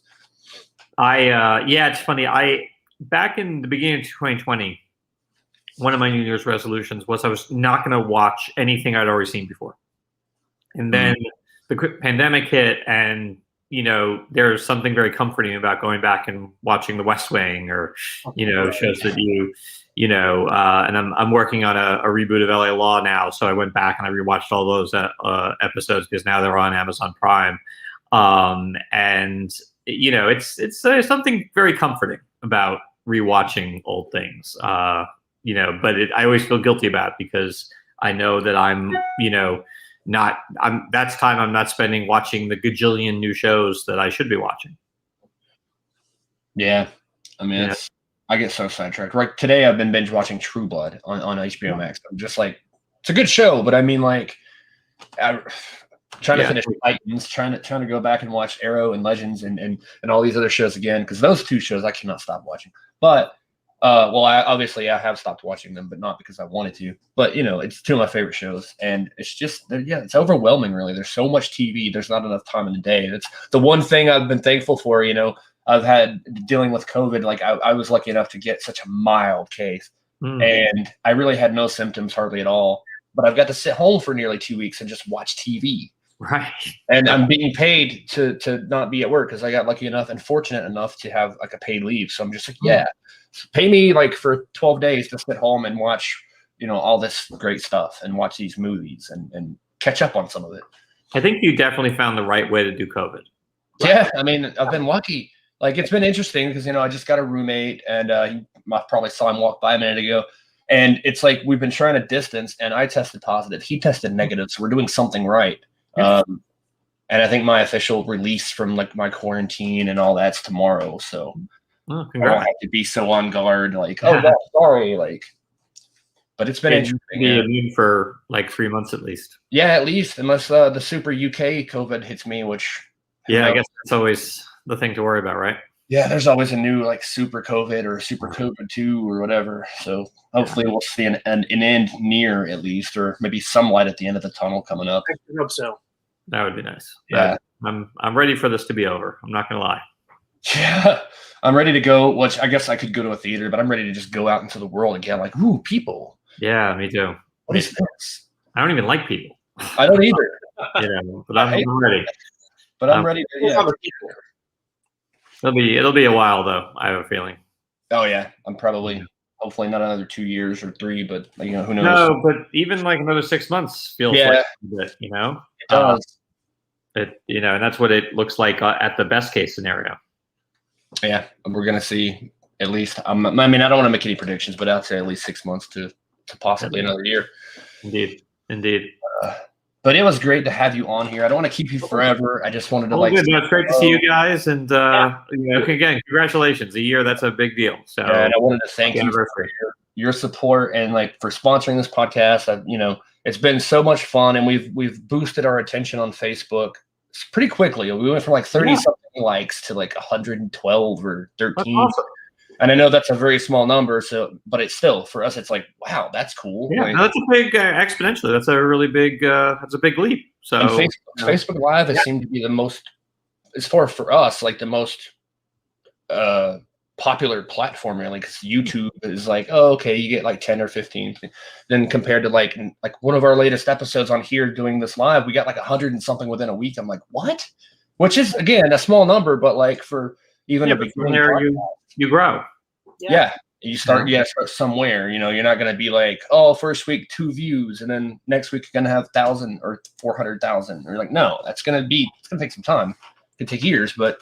It's funny. Back in the beginning of 2020, one of my New Year's resolutions was I was not going to watch anything I'd already seen before. And then the pandemic hit, and you know, there's something very comforting about going back and watching The West Wing, or you know, shows that you know. And I'm working on a reboot of LA Law now, so I went back and I rewatched all those episodes because now they're on Amazon Prime. And you know, it's something very comforting about rewatching old things. You know, but I always feel guilty about it because I know that I'm, you know, that's time I'm not spending watching the gajillion new shows that I should be watching. Yeah. I mean, I get so sidetracked. Right today, I've been binge watching True Blood on HBO Max. I'm just like, it's a good show, but I mean, like, I'm trying to finish Titans, trying to go back and watch Arrow and Legends and all these other shows again, because those two shows I cannot stop watching. But I have stopped watching them, but not because I wanted to. But you know, it's two of my favorite shows, and it's just it's overwhelming. Really, there's so much TV. There's not enough time in the day, and it's the one thing I've been thankful for. You know, I've had dealing with COVID. Like I was lucky enough to get such a mild case, and I really had no symptoms hardly at all. But I've got to sit home for nearly 2 weeks and just watch TV. Right. And I'm being paid to not be at work because I got lucky enough and fortunate enough to have like a paid leave. So I'm just like, pay me like for 12 days to sit home and watch, you know, all this great stuff and watch these movies and catch up on some of it. I think you definitely found the right way to do COVID. Yeah. I mean, I've been lucky. Like, it's been interesting because, you know, I just got a roommate, and I probably saw him walk by a minute ago. And it's like we've been trying to distance, and I tested positive. He tested negative. So we're doing something right. And I think my official release from like my quarantine and all that's tomorrow. So I don't have to be so on guard. Like, oh, no, sorry. Like, but it's been interesting. Be immune for like 3 months at least. Yeah, at least, unless the super UK COVID hits me, which I guess that's always the thing to worry about, right? Yeah, there's always a new like super COVID or super COVID 2 or whatever. So hopefully we'll see an end near, at least, or maybe some light at the end of the tunnel coming up. I hope so. That would be nice. Yeah. I'm ready for this to be over. I'm not gonna lie. Yeah. I'm ready to go, which I guess I could go to a theater, but I'm ready to just go out into the world again. Like, ooh, people. Yeah, me too. What is this? I don't even like people. I don't either. You know, but I'm ready. But I'm ready to, It'll be a while though. I have a feeling. Oh yeah, I'm probably hopefully not another 2 years or 3, but you know, who knows? No, but even like another 6 months feels Yeah. like a bit, you know. It does. You know, and that's what it looks like at the best case scenario. Yeah, we're gonna see at least. I mean, I don't want to make any predictions, but I'd say at least 6 months to possibly another year. Indeed. But it was great to have you on here. I don't want to keep you forever. I just wanted to Well, good. No, it's great to see you guys, and you know, again, congratulations. A year, that's a big deal. So, and I wanted to thank you for your support and like for sponsoring this podcast. You know, it's been so much fun, and we've boosted our attention on Facebook pretty quickly. We went from like 30 something likes to like 112 or 13. That's awesome. And I know that's a very small number, but it's still for us. It's like, wow, that's cool. Yeah, like, no, that's a big exponentially. That's a really big. That's a big leap. So and Facebook Live has seemed to be the most, as far for us, like the most popular platform. Really, because YouTube is like, oh, okay, you get like 10 or 15. Then compared to like one of our latest episodes on here doing this live, we got like 100 and something within a week. I'm like, what? Which is again a small number, but like for even a beginning there you grow. Yeah. You start somewhere. You know, you're not going to be like, oh, first week 2 views, and then next week you're going to have 1,000 or 400,000. You're like, no, it's going to take some time. It could take years, but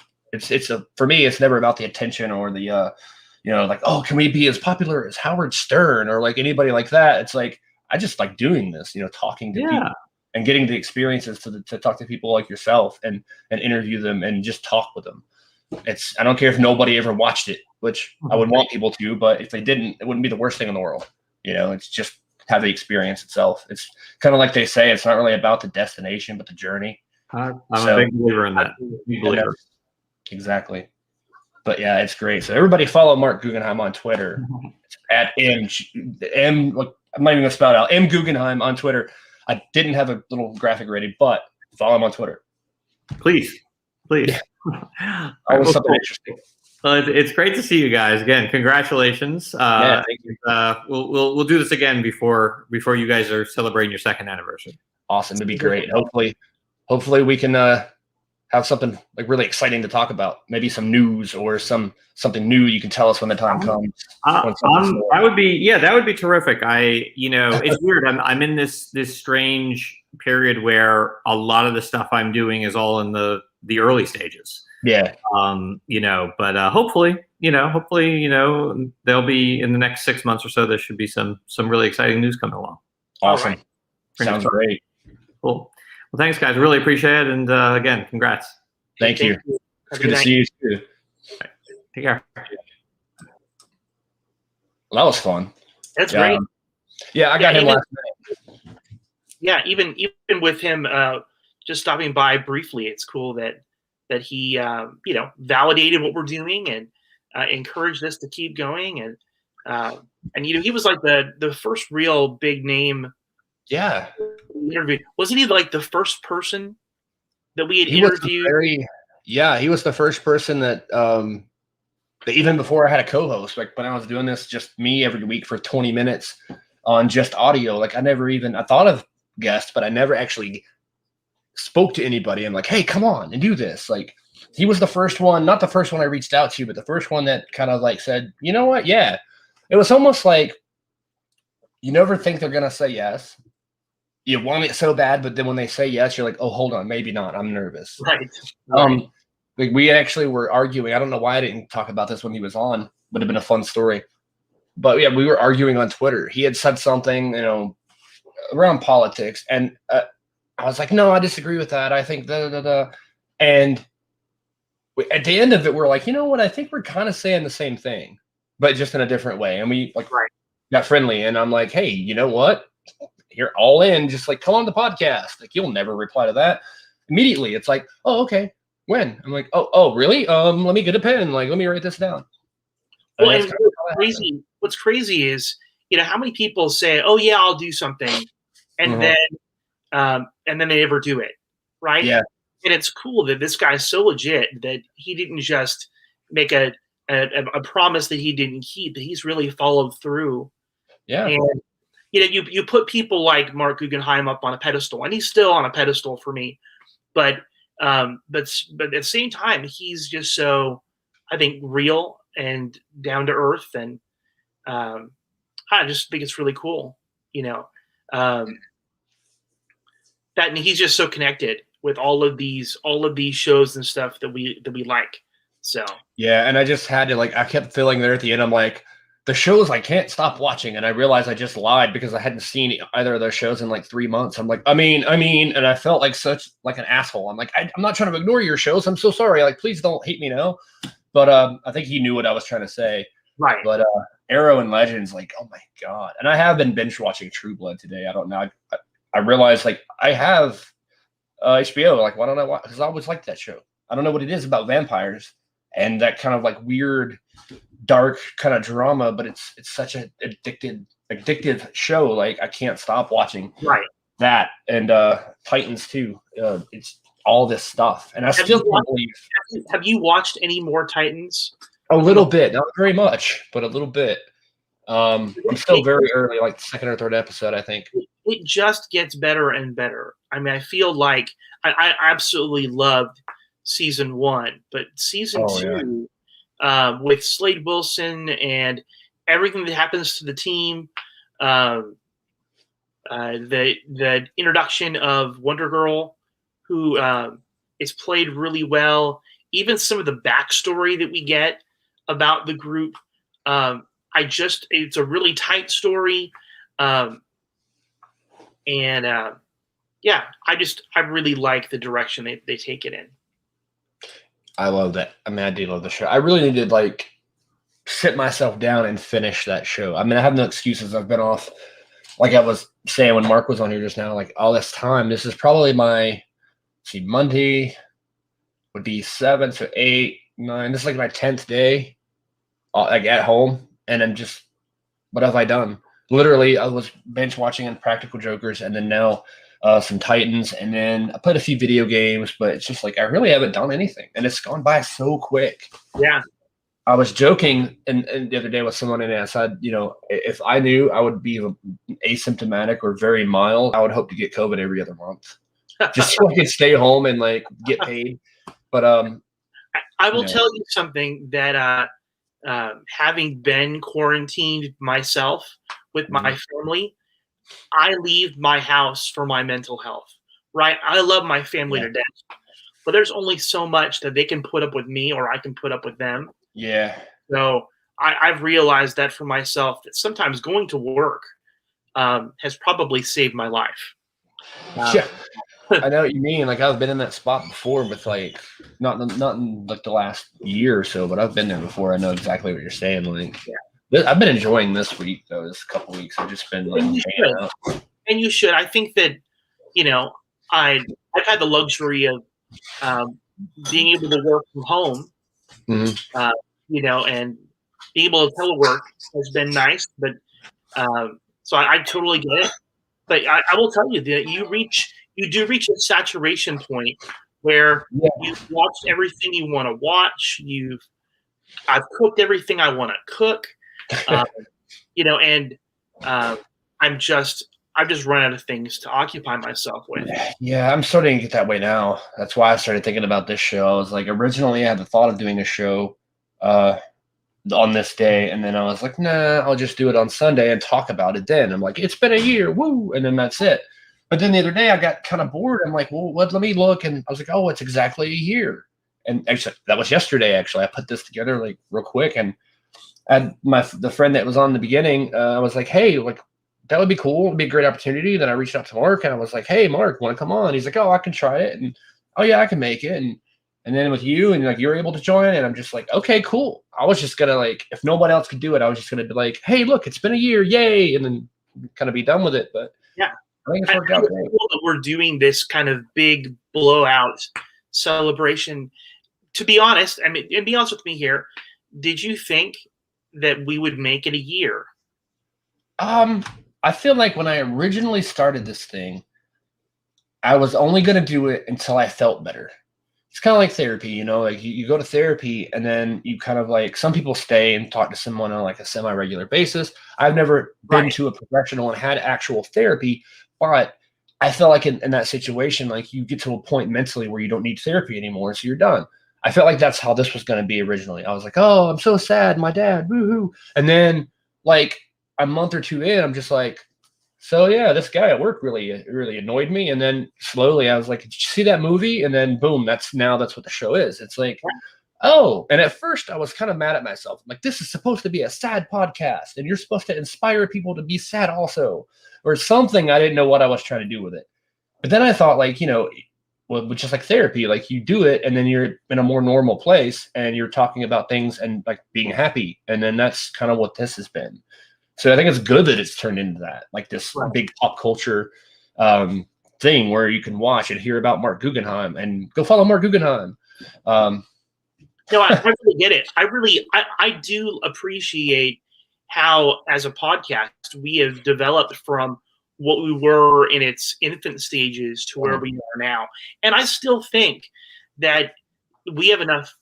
for me, it's never about the attention or the, you know, like, oh, can we be as popular as Howard Stern or like anybody like that? It's like, I just like doing this, you know, talking to people and getting the experiences to talk to people like yourself and interview them and just talk with them. I don't care if nobody ever watched it, which I would want people to, but if they didn't, it wouldn't be the worst thing in the world. You know, it's just have the experience itself. It's kind of like they say, it's not really about the destination, but the journey. I'm a big believer in that. Exactly. But yeah, it's great. So everybody follow Mark Guggenheim on Twitter. It's at I'm not even gonna spell it out. M Guggenheim on Twitter. I didn't have a little graphic ready, but follow him on Twitter. Please. Always something interesting. Well, it's great to see you guys again. Congratulations. Thank you. We'll do this again before you guys are celebrating your 2nd anniversary. Awesome. It'd be great. Hopefully we can have something like really exciting to talk about. Maybe some news or something new you can tell us when the time comes. That would be terrific. It's weird. I'm in this strange period where a lot of the stuff I'm doing is all in the early stages. Yeah. But hopefully, there'll be in the next 6 months or so, there should be some really exciting news coming along. Awesome. Right. Sounds great. Cool. Well, thanks guys. Really appreciate it. And again, congrats. Thank you. It's good to see you too. Right. Take care. Well, that was fun. That's great. Yeah, I got him last night. Yeah, even with him just stopping by briefly, it's cool that he validated what we're doing and encouraged us to keep going, and he was like the first real big name. Yeah. Interview. Wasn't he like the first person that we had interviewed? He was the first person that even before I had a co-host, like when I was doing this just me every week for 20 minutes on just audio, like I thought of guests, but I never actually spoke to anybody. I'm like, hey, come on and do this. Like he was the first one, not the first one I reached out to, but the first one that kind of like said, you know what? Yeah. It was almost like you never think they're going to say yes. You want it so bad, but then when they say yes, you're like, oh, hold on, maybe not. I'm nervous. Right. Like we actually were arguing. I don't know why I didn't talk about this when he was on. Would have been a fun story. But yeah, we were arguing on Twitter. He had said something, around politics, and I was like, no, I disagree with that. I think and at the end of it, we're like, you know what? I think we're kind of saying the same thing, but just in a different way. And we got friendly, and I'm like, hey, you know what? You're all in, just like come on the podcast. Like you'll never reply to that. Immediately it's like, oh, okay. When? I'm like, oh, really? Let me get a pen. Like, let me write this down. Well, and what's crazy is, how many people say, oh yeah, I'll do something. And then they never do it. Right. Yeah. And it's cool that this guy's so legit that he didn't just make a promise that he didn't keep, that he's really followed through. Yeah. And you put people like Mark Guggenheim up on a pedestal, and he's still on a pedestal for me. But at the same time, he's just so I think, real and down to earth, and I just think it's really cool. That and he's just so connected with all of these shows and stuff that we like. So Yeah, and I just had to I kept feeling there at the end. I'm like, the shows I can't stop watching, and I realized I just lied because I hadn't seen either of those shows in 3 months. I'm like, I mean, and I felt like such an asshole. I'm like, I'm not trying to ignore your shows. I'm so sorry. Please don't hate me now. But I think he knew what I was trying to say. right. But Arrow and Legends, oh my god! And I have been binge watching True Blood today. I don't know. I realized I have HBO. Why don't I watch? Because I always liked that show. I don't know what it is about vampires and that kind of weird, dark kind of drama, but it's such an addictive show. I can't stop watching Right. that and Titans too. It's all this stuff, and I still can't believe. Have you watched any more Titans? A little bit, not very much, but a little bit. I'm still very early, second or third episode, I think. It just gets better and better. I mean, I feel like I absolutely loved season 1, but season 2, with Slade Wilson and everything that happens to the team, the introduction of Wonder Girl, who is played really well. Even some of the backstory that we get about the group, it's a really tight story. I really like the direction they take it in. I love that. I mean, I do love the show. I really need to sit myself down and finish that show. I mean, I have no excuses. I've been off, like I was saying when Mark was on here just now, all this time. This is probably Monday would be 7, so 8, 9. This is my 10th day, at home, and I'm just, what have I done? Literally, I was bench watching on Practical Jokers, and then now some Titans, and then I played a few video games, but it's just I really haven't done anything, and it's gone by so quick. Yeah. I was joking and the other day with someone, and I said, if I knew I would be asymptomatic or very mild, I would hope to get COVID every other month, just so I could stay home and get paid. But I will tell you something that having been quarantined myself with my family, I leave my house for my mental health, right? I love my family to death, but there's only so much that they can put up with me or I can put up with them. Yeah. So I've realized that for myself, that sometimes going to work has probably saved my life. Yeah. I know what you mean. I've been in that spot before with not in the last year or so, but I've been there before. I know exactly what you're saying. I've been enjoying this week though. This couple weeks, I've just been hanging out. And you should. I think that I've had the luxury of being able to work from home. Mm-hmm. And being able to telework has been nice. But so I totally get it. But I will tell you that you do reach a saturation point where you've watched everything you want to watch. I've cooked everything I want to cook. I've just run out of things to occupy myself with. Yeah, I'm starting to get that way now. That's why I started thinking about this show. I was originally I had the thought of doing a show on this day, and then I was like, nah, I'll just do it on Sunday and talk about it then. I'm like, it's been a year, woo, and then that's it. But then the other day I got kind of bored. I'm like, well, let me look, and I was like, oh, it's exactly a year. And actually, that was yesterday. Actually, I put this together real quick, and the friend that was on the beginning, I was like, hey, that would be cool. It'd be a great opportunity. Then I reached out to Mark, and I was like, hey, Mark, want to come on? He's like, oh, I can try it, and oh yeah, I can make it, and then with you, and you're able to join, and I'm just like, okay, cool. I was just gonna if nobody else could do it, I was just gonna be like, hey, look, it's been a year, yay, and then kind of be done with it. But yeah, I think it's worked out great. Cool that we're doing this kind of big blowout celebration. To be honest, and be honest with me here, did you think that we would make it a year? I feel like when I originally started this thing, I was only going to do it until I felt better. It's kind of like therapy, you go to therapy, and then you kind of some people stay and talk to someone on a semi-regular basis. I've never been to a professional and had actual therapy, but I felt like in that situation, you get to a point mentally where you don't need therapy anymore, so you're done. I felt like that's how this was going to be originally. I was like, oh, I'm so sad, my dad, woohoo. And then like a month or two in, I'm just like, so yeah, this guy at work really annoyed me. And then slowly I was like, did you see that movie? And then boom, that's what the show is. It's like, oh, and at first I was kind of mad at myself. I'm like, this is supposed to be a sad podcast, and you're supposed to inspire people to be sad also, or something. I didn't know what I was trying to do with it. But then I thought, like, well, which is like therapy, like you do it and then you're in a more normal place and you're talking about things and like being happy. And then that's kind of what this has been. So I think it's good that it's turned into that, like this big pop culture thing where you can watch and hear about Mark Guggenheim and go follow Mark Guggenheim. No, I really get it. I do appreciate how, as a podcast, we have developed from what we were in its infant stages to where we are now. And I still think that we have enough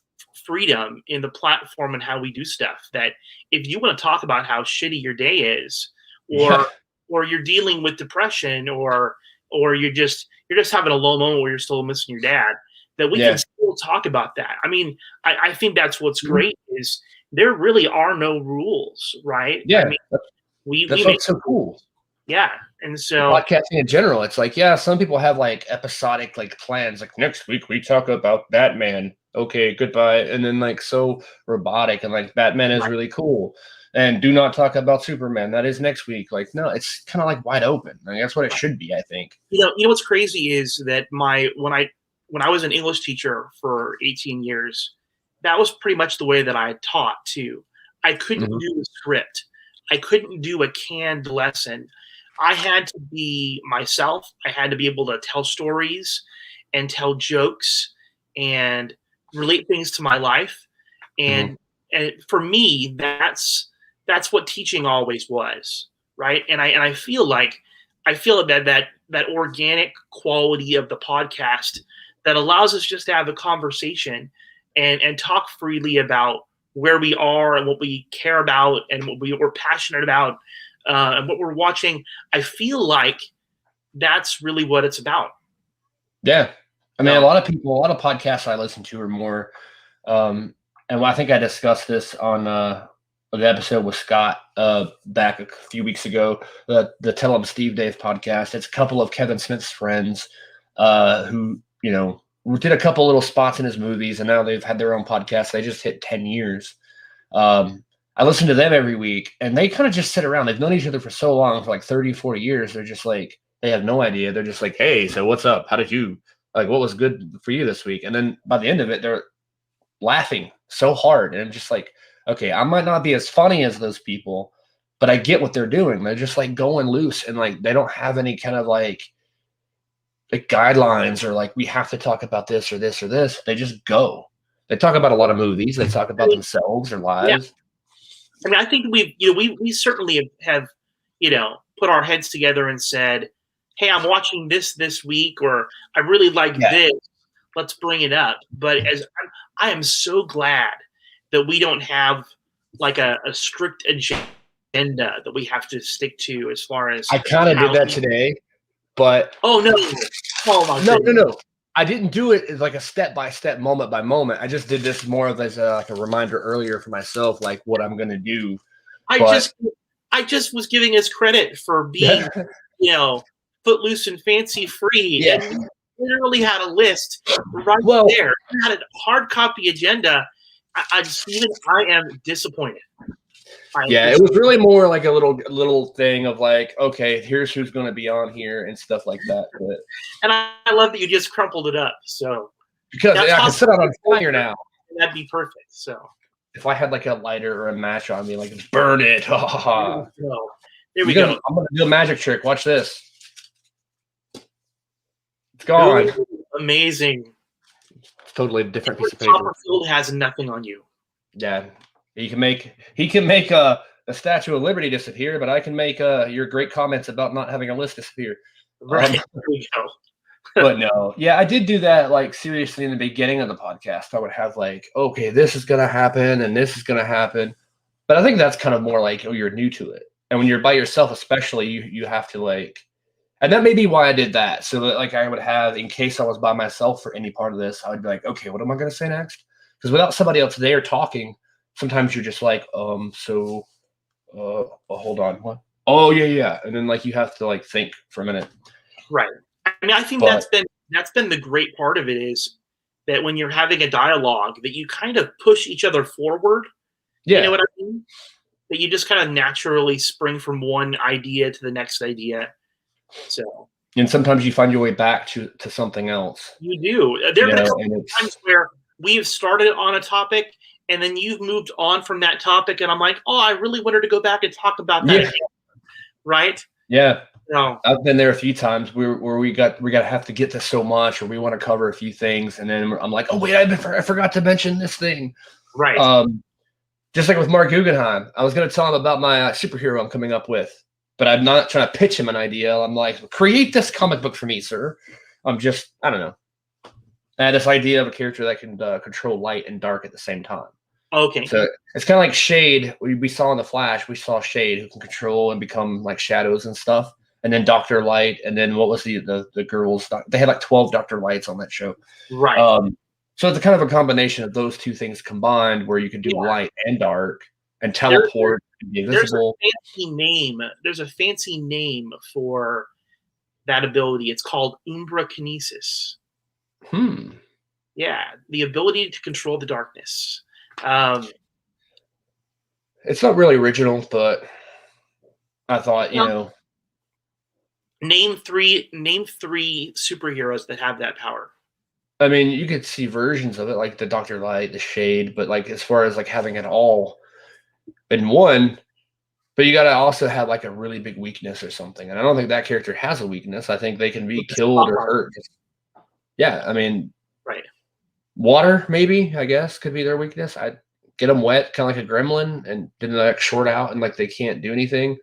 freedom in the platform and how we do stuff that if you want to talk about how shitty your day is, or you're dealing with depression, or you're just having a low moment where you're still missing your dad, that we can still talk about that. I mean, I think that's what's great is there really are no rules, right? Yeah. I mean, that's what's so cool. Yeah. And so podcasting in general, it's like, yeah, some people have like episodic like plans, like next week we talk about Batman. Okay, goodbye. And then like so robotic and like Batman is really cool. And do not talk about Superman. That is next week. Like, no, it's kind of like wide open. I mean, that's what it should be, I think. You know what's crazy is that when I was an English teacher for 18 years, that was pretty much the way that I taught too. I couldn't do a script. I couldn't do a canned lesson. I had to be myself. I had to be able to tell stories and tell jokes and relate things to my life. And for me, that's what teaching always was, right? And I feel that organic quality of the podcast that allows us just to have a conversation and talk freely about where we are and what we care about and what we're passionate about and what we're watching. I feel like that's really what it's about. Yeah. I mean, a lot of podcasts I listen to are more, and I think I discussed this on the episode with Scott back a few weeks ago, the Tell 'em Steve Dave podcast. It's a couple of Kevin Smith's friends who, did a couple little spots in his movies, and now they've had their own podcast. They just hit 10 years. I listen to them every week, and they kind of just sit around. They've known each other for so long, for like 30, 40 years. They're just like, they have no idea. They're just like, hey, so what's up? How did you, like, what was good for you this week? And then by the end of it, they're laughing so hard. And I'm just like, okay, I might not be as funny as those people, but I get what they're doing. They're just like going loose, and like, they don't have any kind of like guidelines or like, we have to talk about this or this or this. They just go. They talk about a lot of movies. They talk about themselves, their lives. Yeah. I mean, I think we certainly have, put our heads together and said, hey, I'm watching this week, or I really like this. Let's bring it up. But I am so glad that we don't have like a strict agenda that we have to stick to as far as. I kind of did that today, but. Oh, no. Oh, my goodness. No. I didn't do it as like a step-by-step, moment-by-moment. I just did this more of as like a reminder earlier for myself, like what I'm going to do. I just was giving us credit for being, footloose and fancy free. Yeah. And we literally had a list right there. We had a hard copy agenda. Steven, I am disappointed. It was really more like a little thing of like, okay, here's who's going to be on here and stuff like that. But, and I love that you just crumpled it up. So because I can sit out on fire now. That'd be perfect. So if I had like a lighter or a match on me, like burn it. There we go. I'm going to do a magic trick. Watch this. It's gone. Ooh, amazing. It's totally a different piece of paper. Copperfield has nothing on you. Yeah. He can make a Statue of Liberty disappear, but I can make your great comments about not having a list disappear. Right. There we go. But no, yeah, I did do that like seriously in the beginning of the podcast. I would have like, okay, this is gonna happen and this is gonna happen. But I think that's kind of more like, oh, you're new to it. And when you're by yourself, especially, you have to like, and that may be why I did that. So that like I would have, in case I was by myself for any part of this, I would be like, okay, what am I gonna say next? because without somebody else there talking, sometimes you're just like, hold on, what? Oh yeah, and then like you have to like think for a minute. Right. I mean, I think But- that's been the great part of it is that when you're having a dialogue, that you kind of push each other forward. Yeah, You know what I mean? That you just kind of naturally spring from one idea to the next idea. So and sometimes you find your way back to something else. you do. There You have know, been and it's times where we've started on a topic and then you've moved on from that topic, and I'm like, oh, I really wanted to go back and talk about that. Yeah. Again. Right? yeah. No. I've been there a few times where we got to have to get to so much, or we want to cover a few things, and then I'm like, oh wait, I forgot to mention this thing. Right. Just like with Mark Guggenheim, I was going to tell him about my superhero I'm coming up with, but I'm not trying to pitch him an idea. I'm like, create this comic book for me, sir. I don't know. I had this idea of a character that can control light and dark at the same time. Okay. So it's kind of like Shade. We saw in the Flash, we saw Shade who can control and become like shadows and stuff. And then Dr. Light, and then what was the girls? They had like 12 Dr. Lights on that show. Right. So it's a kind of a combination of those two things combined, where you can do light and dark and teleport and be invisible. There's a fancy name for that ability. It's called Umbra Kinesis. Yeah, the ability to control the darkness. It's not really original, but I thought, Name three superheroes that have that power. I mean, you could see versions of it, like the Dr. Light, the Shade, but like as far as like having it all in one, but you got to also have like a really big weakness or something. And I don't think that character has a weakness. I think they can be killed or hurt. Yeah, I mean, right. Water, maybe, I guess, could be their weakness. I'd get them wet, kind of like a gremlin, and then like short out and like they can't do anything.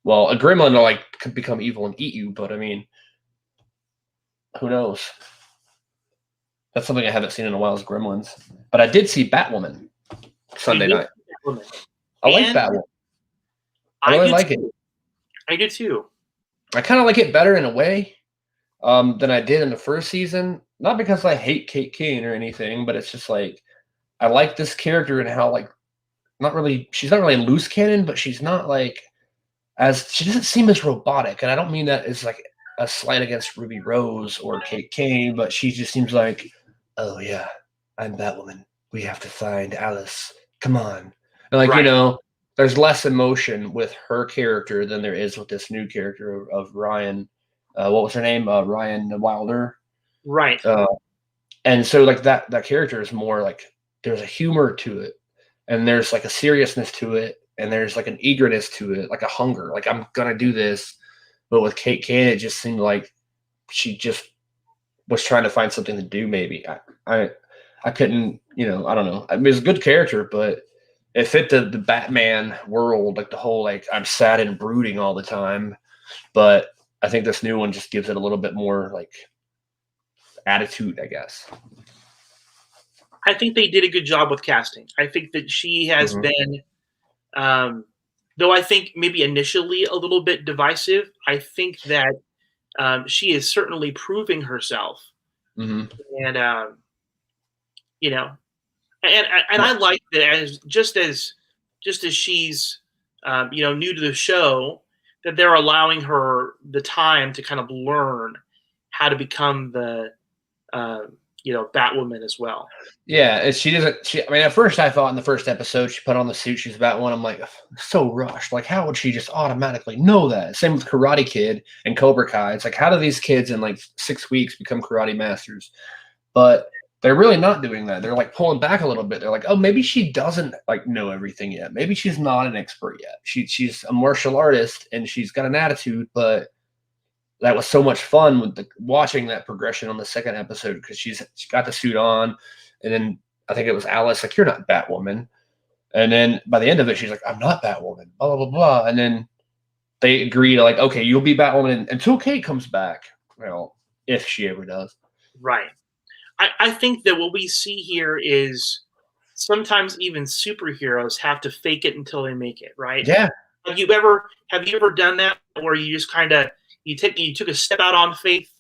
Well, a gremlin will like could become evil and eat you, but I mean, who knows? That's something I haven't seen in a while is Gremlins. But I did see Batwoman Sunday night. I like Batwoman. I really like it. I do too. I kind of like it better in a way than I did in the first season. Not because I hate Kate Kane or anything, but it's just like I like this character and how like she's not really loose cannon, but she's not like she doesn't seem as robotic. And I don't mean that as like a slight against Ruby Rose or Kate Kane, but she just seems like, oh yeah, I'm Batwoman. We have to find Alice. Come on. And like, there's less emotion with her character than there is with this new character of Ryan. What was her name? Ryan Wilder. Right. And so like that character is more like there's a humor to it, and there's like a seriousness to it, and there's like an eagerness to it, like a hunger. Like I'm gonna do this. But with Kate Kane, it just seemed like she just was trying to find something to do. Maybe I couldn't, I don't know. I mean, it's a good character, but it fit the Batman world, like the whole like I'm sad and brooding all the time. But I think this new one just gives it a little bit more like attitude, I guess. I think they did a good job with casting. I think that she has been, though I think maybe initially a little bit divisive, I think that she is certainly proving herself. And, and I like that just as she's, new to the show, that they're allowing her the time to kind of learn how to become the, Batwoman as well. Yeah, she doesn't. I mean, at first I thought in the first episode she put on the suit, she's Batwoman. I'm like, so rushed. Like, how would she just automatically know that? Same with Karate Kid and Cobra Kai. It's like, how do these kids in like 6 weeks become karate masters? But they're really not doing that. They're like pulling back a little bit. They're like, oh, maybe she doesn't like know everything yet. Maybe she's not an expert yet. She's a martial artist and she's got an attitude, but that was so much fun with watching that progression on the second episode because she got the suit on, and then I think it was Alice like, you're not Batwoman, and then by the end of it she's like, I'm not Batwoman, blah blah blah blah, and then they agree to like, okay, you'll be Batwoman until Kate comes back. Well, if she ever does. Right. I think that what we see here is sometimes even superheroes have to fake it until they make it. Right. Yeah. Have you ever done that where you just kind of you took a step out on faith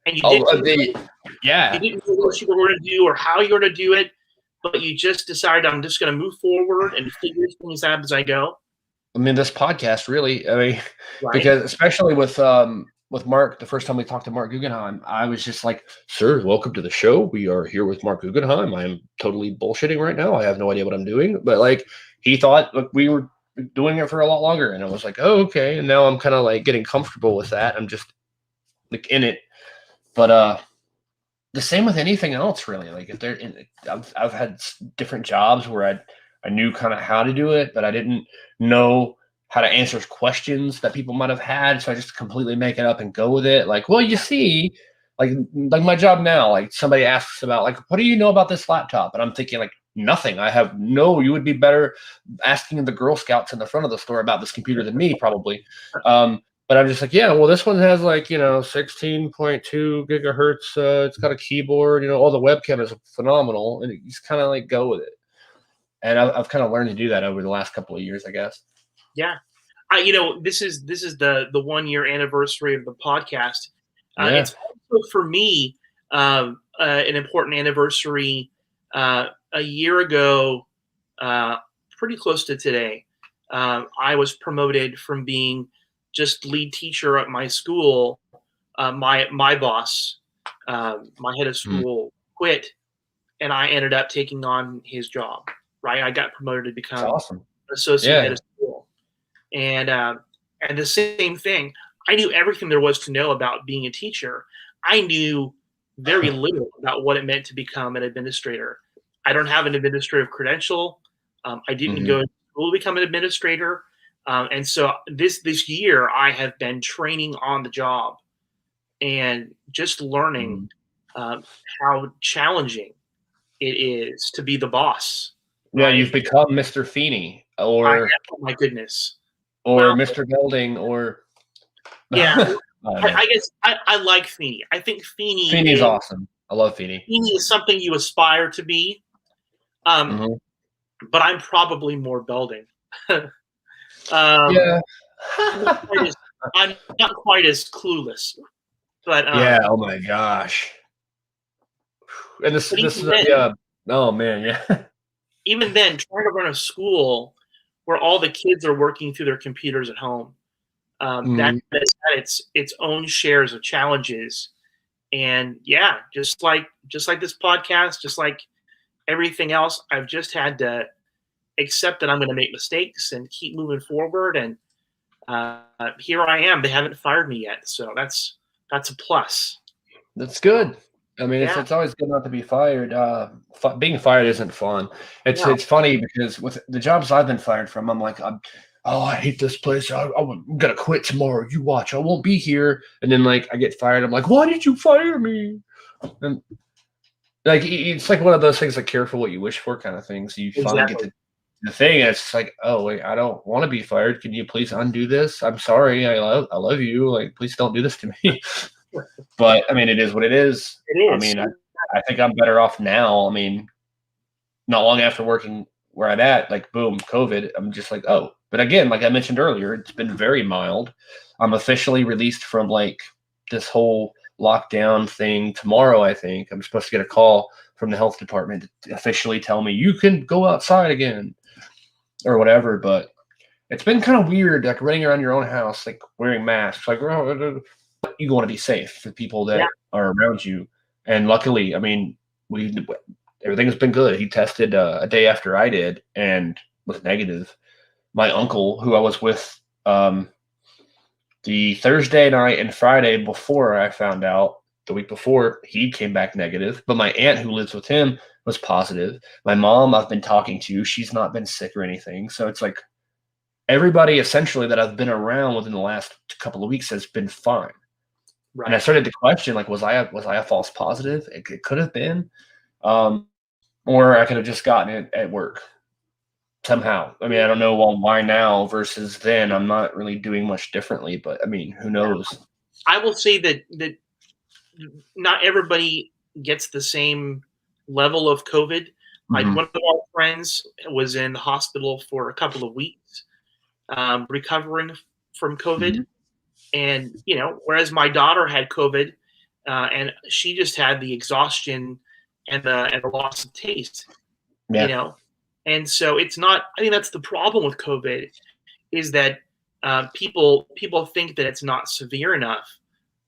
and you did Yeah. You didn't know what you were going to do or how you were going to do it, but you just decided, I'm just going to move forward and figure things out as I go. I mean, this podcast really, I mean, Right? because especially with Mark, the first time we talked to Mark Guggenheim, I was just like, "Sir, welcome to the show. We are here with Mark Guggenheim. I'm totally bullshitting right now. I have no idea what I'm doing." But like, he thought like we were doing it for a lot longer, and I was like, "Oh, okay." And now I'm kind of like getting comfortable with that. I'm just like in it. But the same with anything else, really. Like if they're in, I've had different jobs where I knew kind of how to do it, but I didn't know how to answer questions that people might have had. So I just completely make it up and go with it. Like, well, you see, like my job now, like somebody asks about like, what do you know about this laptop? And I'm thinking like nothing. I have no, you would be better asking the Girl Scouts in the front of the store about this computer than me, probably. But I'm just like, yeah, well, this one has like, 16.2 gigahertz. It's got a keyboard, all the webcam is phenomenal. And you just kind of like go with it. And I've kind of learned to do that over the last couple of years, I guess. Yeah. This is the 1 year anniversary of the podcast. Yeah. It's also for me an important anniversary. A year ago, pretty close to today, I was promoted from being just lead teacher at my school. My boss, my head of school, quit, and I ended up taking on his job. Right, I got promoted to become That's awesome. associate head of school, and the same thing. I knew everything there was to know about being a teacher. I knew very little about what it meant to become an administrator. I don't have an administrative credential. I didn't go to school to become an administrator. And so this year I have been training on the job and just learning how challenging it is to be the boss. Yeah, Right? you've become Mr. Feeney or oh my goodness. or Mr. Belding or Yeah. I I guess I like Feeney. I think Feeney's is awesome. I love Feeney. Feeney is something you aspire to be. But I'm probably more Belding. Yeah. I'm not quite as clueless. But Yeah. Oh my gosh. And this But is even then- oh man, yeah. even then, trying to run a school where all the kids are working through their computers at home, that has its own shares of challenges. And yeah, just like this podcast, just like everything else, I've just had to accept that I'm going to make mistakes and keep moving forward. And here I am. They haven't fired me yet, so that's a plus. That's good. I mean, Yeah. it's always good not to be fired. Being fired isn't fun. It's funny because with the jobs I've been fired from, I'm like, I hate this place. I'm gonna quit tomorrow. You watch. I won't be here. And then like I get fired. I'm like, why did you fire me? And like it's like one of those things like careful what you wish for kind of things. You finally get the thing. And it's just like, oh wait, I don't want to be fired. Can you please undo this? I'm sorry. I love you. Like, please don't do this to me. But I mean, it is what it is. It is. I mean, I think I'm better off now. I mean, not long after working where I'm at, like boom, COVID. I'm just like, oh. But again, like I mentioned earlier, it's been very mild. I'm officially released from like this whole lockdown thing tomorrow. I think I'm supposed to get a call from the health department to officially tell me you can go outside again or whatever. But it's been kind of weird, like running around your own house, like wearing masks, like you want to be safe for people that are around you. And luckily, I mean, everything's been good. He tested a day after I did and was negative. My uncle, who I was with the Thursday night and Friday before I found out, the week before, he came back negative. But my aunt, who lives with him, was positive. My mom, I've been talking to, she's not been sick or anything. So it's like everybody essentially that I've been around within the last couple of weeks has been fine. Right. And I started to question, like, was I a false positive? It could have been, or I could have just gotten it at work somehow. I mean, I don't know why now versus then. I'm not really doing much differently, but I mean, who knows? I will say that not everybody gets the same level of COVID. Like one of our friends was in the hospital for a couple of weeks, recovering from COVID. And, whereas my daughter had COVID and she just had the exhaustion and the loss of taste. Yeah. You know, and so it's not. I think that's the problem with COVID, is that people think that it's not severe enough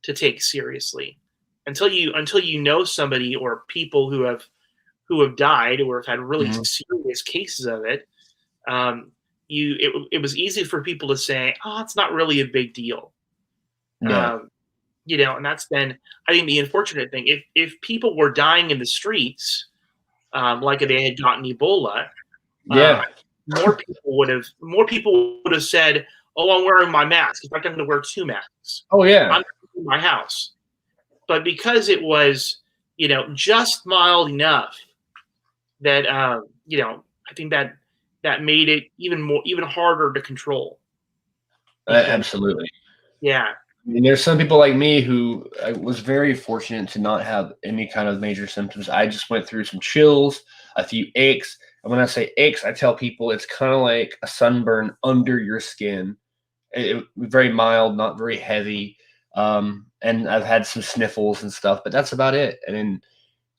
to take seriously until you know somebody or people who have died or have had really serious cases of it. It was easy for people to say, oh, it's not really a big deal. Yeah. You know, and that's been, I think, the unfortunate thing. If people were dying in the streets, like if they had gotten Ebola, Yeah. more people would have said, "Oh, I'm wearing my mask. In fact, I'm going to wear 2 masks. Oh yeah. I'm in my house." But because it was, you know, just mild enough that you know, I think that made it even harder to control. Absolutely. Yeah. I mean, there's some people like me who I was very fortunate to not have any kind of major symptoms. I just went through some chills, a few aches. And when I say aches, I tell people it's kind of like a sunburn under your skin. It very mild, not very heavy. And I've had some sniffles and stuff, but that's about it. And then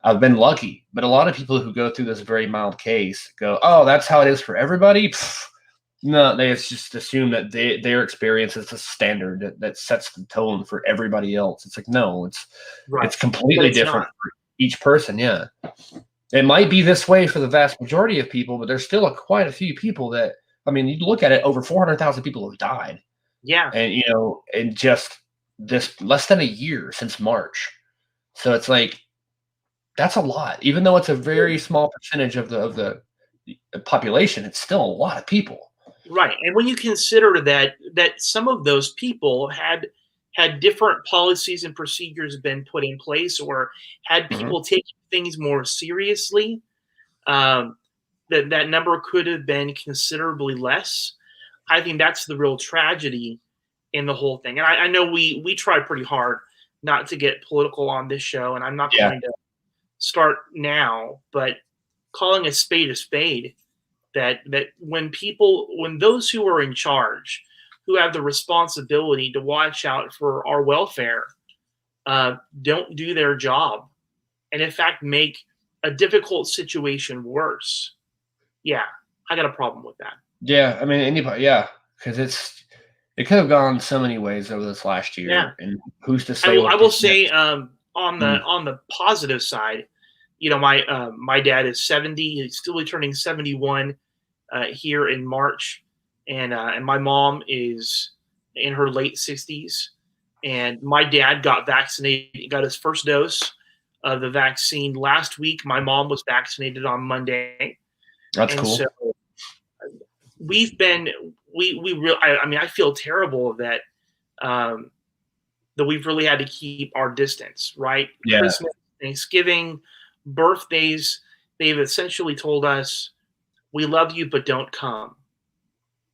I've been lucky. But a lot of people who go through this very mild case go, "Oh, that's how it is for everybody." Pfft. No, they just assume that their experience is the standard that sets the tone for everybody else. It's like, no, Right. it's completely It's different not. for each person. Yeah, it might be this way for the vast majority of people, but there's still quite a few people that, I mean, you look at it, over 400,000 people have died, Yeah. and you know, in just this less than a year since March. So it's like that's a lot, even though it's a very small percentage of the population. It's still a lot of people. Right. And when you consider that some of those people had different policies and procedures been put in place, or had people taking things more seriously, that number could have been considerably less. I think that's the real tragedy in the whole thing. And I know we try pretty hard not to get political on this show, and I'm not Yeah. going to start now, but calling a spade, that when those who are in charge, who have the responsibility to watch out for our welfare, don't do their job, and in fact make a difficult situation worse, yeah, I got a problem with that. Yeah, I mean, anybody, yeah, because it could have gone so many ways over this last year, Yeah. and who's to I say? will, what I will this say, next- on the positive side, you know, my dad is 70. He's still be turning 71 here in March, and my mom is in her late 60s. And my dad got vaccinated, got his first dose of the vaccine last week. My mom was vaccinated on Monday. That's And cool. so we've been I mean, I feel terrible that that we've really had to keep our distance, right? Yeah. Christmas, Thanksgiving, birthdays, they've essentially told us, "We love you, but don't come."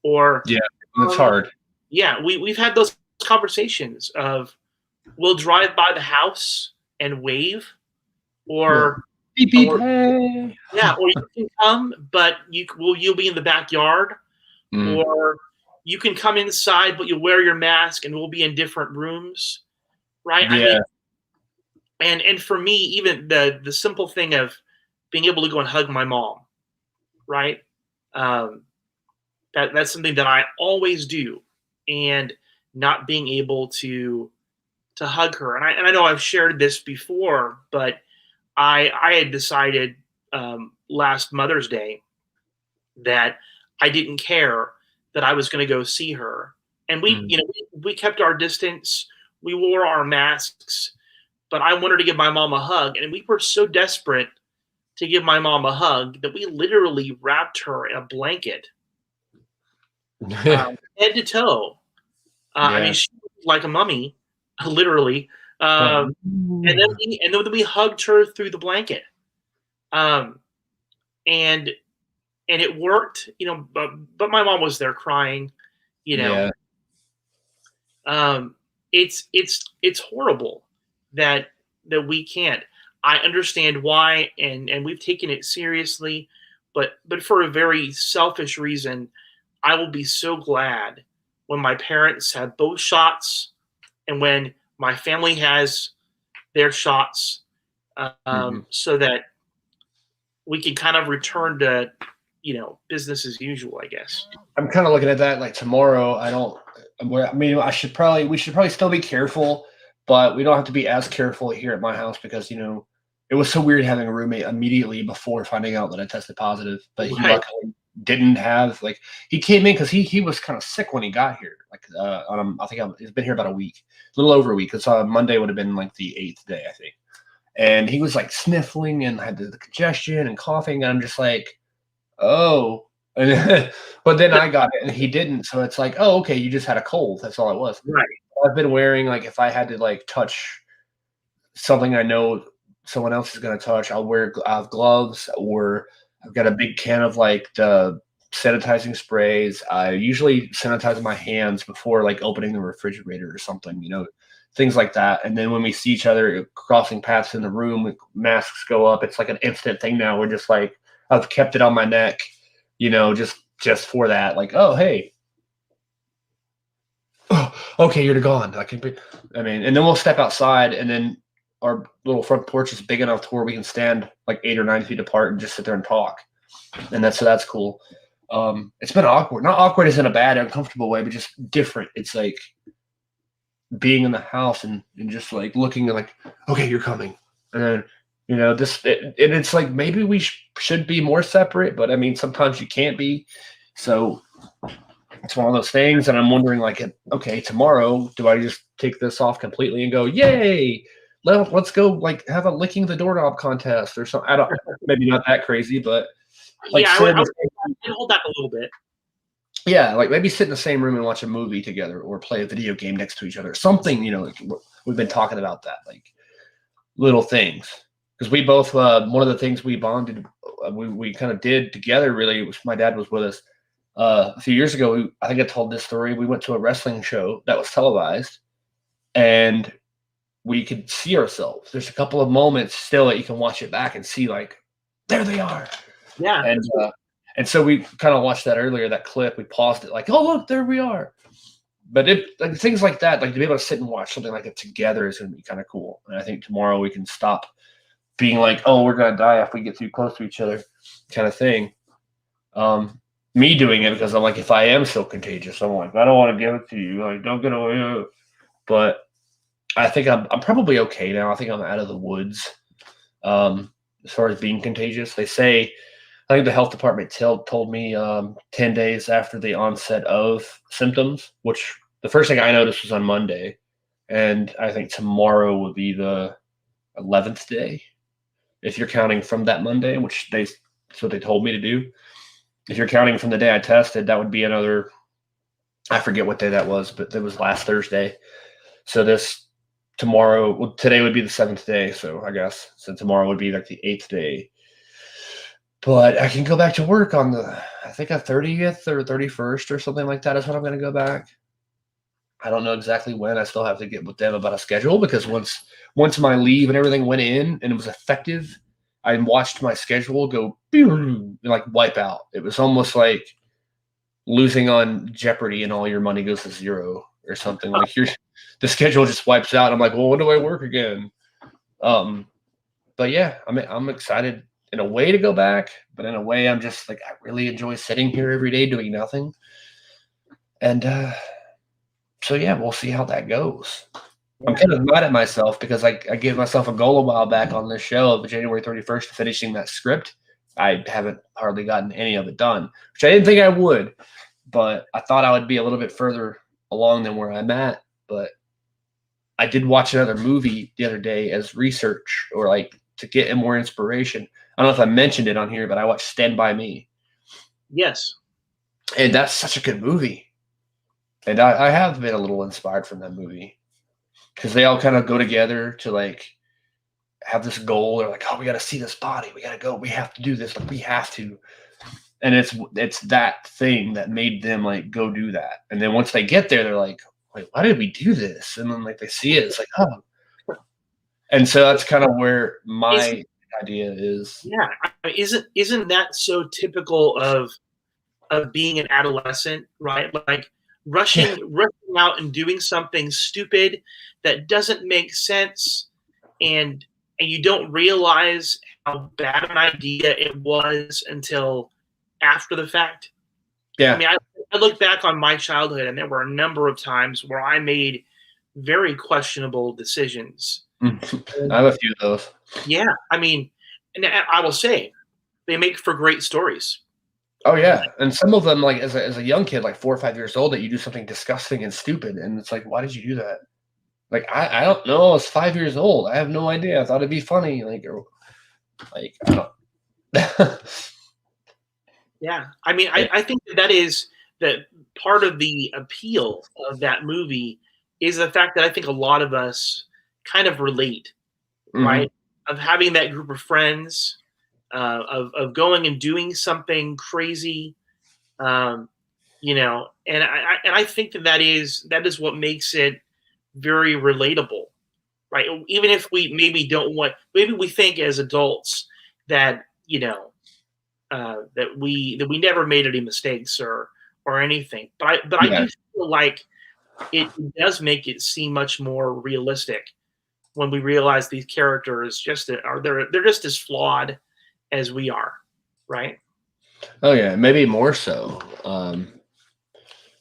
Or Yeah. It's hard. yeah, we've had those conversations of, we'll drive by the house and wave, or Beep, beep, or- hey. yeah, or you can come, but you'll be in the backyard, Mm. or you can come inside, but you'll wear your mask, and we'll be in different rooms, right? I Yeah. mean, and for me, even the simple thing of being able to go and hug my mom, right? That's something that I always do, and not being able to hug her. And I know I've shared this before, but I had decided last Mother's Day that I didn't care, that I was going to go see her, and we kept our distance, we wore our masks, but I wanted to give my mom a hug, and we were so desperate to give my mom a hug that we literally wrapped her in a blanket, head to toe. I Yeah. mean, she was like a mummy, literally. And then we hugged her through the blanket, and it worked, you know. But my mom was there crying, you know. Yeah. It's horrible that we can't. I understand why, and we've taken it seriously, but for a very selfish reason, I will be so glad when my parents have both shots, and when my family has their shots, Mhm. so that we can kind of return to, business as usual, I guess. I'm kind of looking at that like tomorrow. I mean, we should probably still be careful, but we don't have to be as careful here at my house because, it was so weird having a roommate immediately before finding out that I tested positive, but he Right. luckily didn't have like he came in because he was kind of sick when he got here. Like he's been here about a week, a little over a week. Because Monday would have been like the 8th day, I think, and he was like sniffling and had the congestion and coughing. And I'm just like, oh, but then I got it and he didn't. So it's like, oh, okay, you just had a cold. That's all it was. Right. I've been wearing like if I had to like touch something I know someone else is going to touch, I have gloves, or I've got a big can of like the sanitizing sprays. I usually sanitize my hands before like opening the refrigerator or something, things like that. And then when we see each other crossing paths in the room, masks go up. It's like an instant thing now. We're just like, I've kept it on my neck, just for that. Like, oh, hey, oh, okay, you're gone. And then we'll step outside, and then our little front porch is big enough to where we can stand like 8 or 9 feet apart and just sit there and talk. And that's cool. It's been awkward. Not awkward as in a bad, uncomfortable way, but just different. It's like being in the house and just like looking at like, okay, you're coming. And then, it's like maybe we should be more separate, but I mean, sometimes you can't be. So it's one of those things. And I'm wondering like, okay, tomorrow, do I just take this off completely and go, yay, let's go like have a licking the doorknob contest or something. Maybe not that crazy, but like Yeah, I would hold that a little bit. yeah, like maybe sit in the same room and watch a movie together or play a video game next to each other. Something, like we've been talking about that, like little things. Because we both, one of the things we bonded, we kind of did together really, was my dad was with us a few years ago. I think I told this story. We went to a wrestling show that was televised, and we could see ourselves. There's a couple of moments still that you can watch it back and see like, there they are. Yeah. And so we kind of watched that earlier, that clip. We paused it like, oh, look, there we are. But like things like that, like to be able to sit and watch something like it together is going to be kind of cool. And I think tomorrow we can stop being like, oh, we're going to die if we get too close to each other kind of thing. Me doing it because I'm like, if I am so contagious, I'm like, I don't want to give it to you. Like, don't get away. But I think I'm probably okay now. I think I'm out of the woods as far as being contagious. They say, I think the health department told me 10 days after the onset of symptoms, which the first thing I noticed was on Monday. And I think tomorrow will be the 11th day, if you're counting from that Monday, which that's what they told me to do. If you're counting from the day I tested, that would be another, I forget what day that was, but it was last Thursday. So today would be the 7th day. So I guess, so tomorrow would be like the 8th day. But I can go back to work on I think a 30th or 31st or something like that is when I'm going to go back. I don't know exactly when. I still have to get with them about a schedule because once my leave and everything went in and it was effective, I watched my schedule go and like wipe out. It was almost like losing on Jeopardy and all your money goes to zero or something. Like the schedule just wipes out. I'm like, well, when do I work again? But yeah, I'm excited in a way to go back, but in a way I'm just like, I really enjoy sitting here every day doing nothing. And so yeah, we'll see how that goes. I'm kind of mad at myself because I gave myself a goal a while back on this show of January 31st, finishing that script. I haven't hardly gotten any of it done, which I didn't think I would, but I thought I would be a little bit further along than where I'm at. But I did watch another movie the other day as research or like to get more inspiration. I don't know if I mentioned it on here, but I watched Stand By Me. Yes. And that's such a good movie. And I have been a little inspired from that movie because they all kind of go together to like have this goal. They're like, oh, we got to see this body. We got to go. We have to do this. Like we have to. And it's that thing that made them like go do that. And then once they get there, they're like, wait, why did we do this? And then like they see it, it's like, oh. And so that's kind of where my idea is. Yeah, isn't that so typical of being an adolescent, right? Like rushing out and doing something stupid that doesn't make sense, and you don't realize how bad an idea it was until after the fact. Yeah. I mean, I look back on my childhood, and there were a number of times where I made very questionable decisions. I have a few of those. Yeah, I mean, and I will say, they make for great stories. Oh yeah, and some of them, like as a young kid, like 4 or 5 years old, that you do something disgusting and stupid, and it's like, why did you do that? Like I don't know. I was 5 years old. I have no idea. I thought it'd be funny. Like I don't. Yeah, I mean, I think that is that part of the appeal of that movie is the fact that I think a lot of us kind of relate, right? Of having that group of friends, of going and doing something crazy, you know, and I think that is what makes it very relatable, right? Even if we maybe don't want, maybe we think as adults that, you know, that we never made any mistakes or anything, but I Yeah. do feel like it does make it seem much more realistic when we realize these characters they're just as flawed as we are, right? Oh yeah, maybe more so.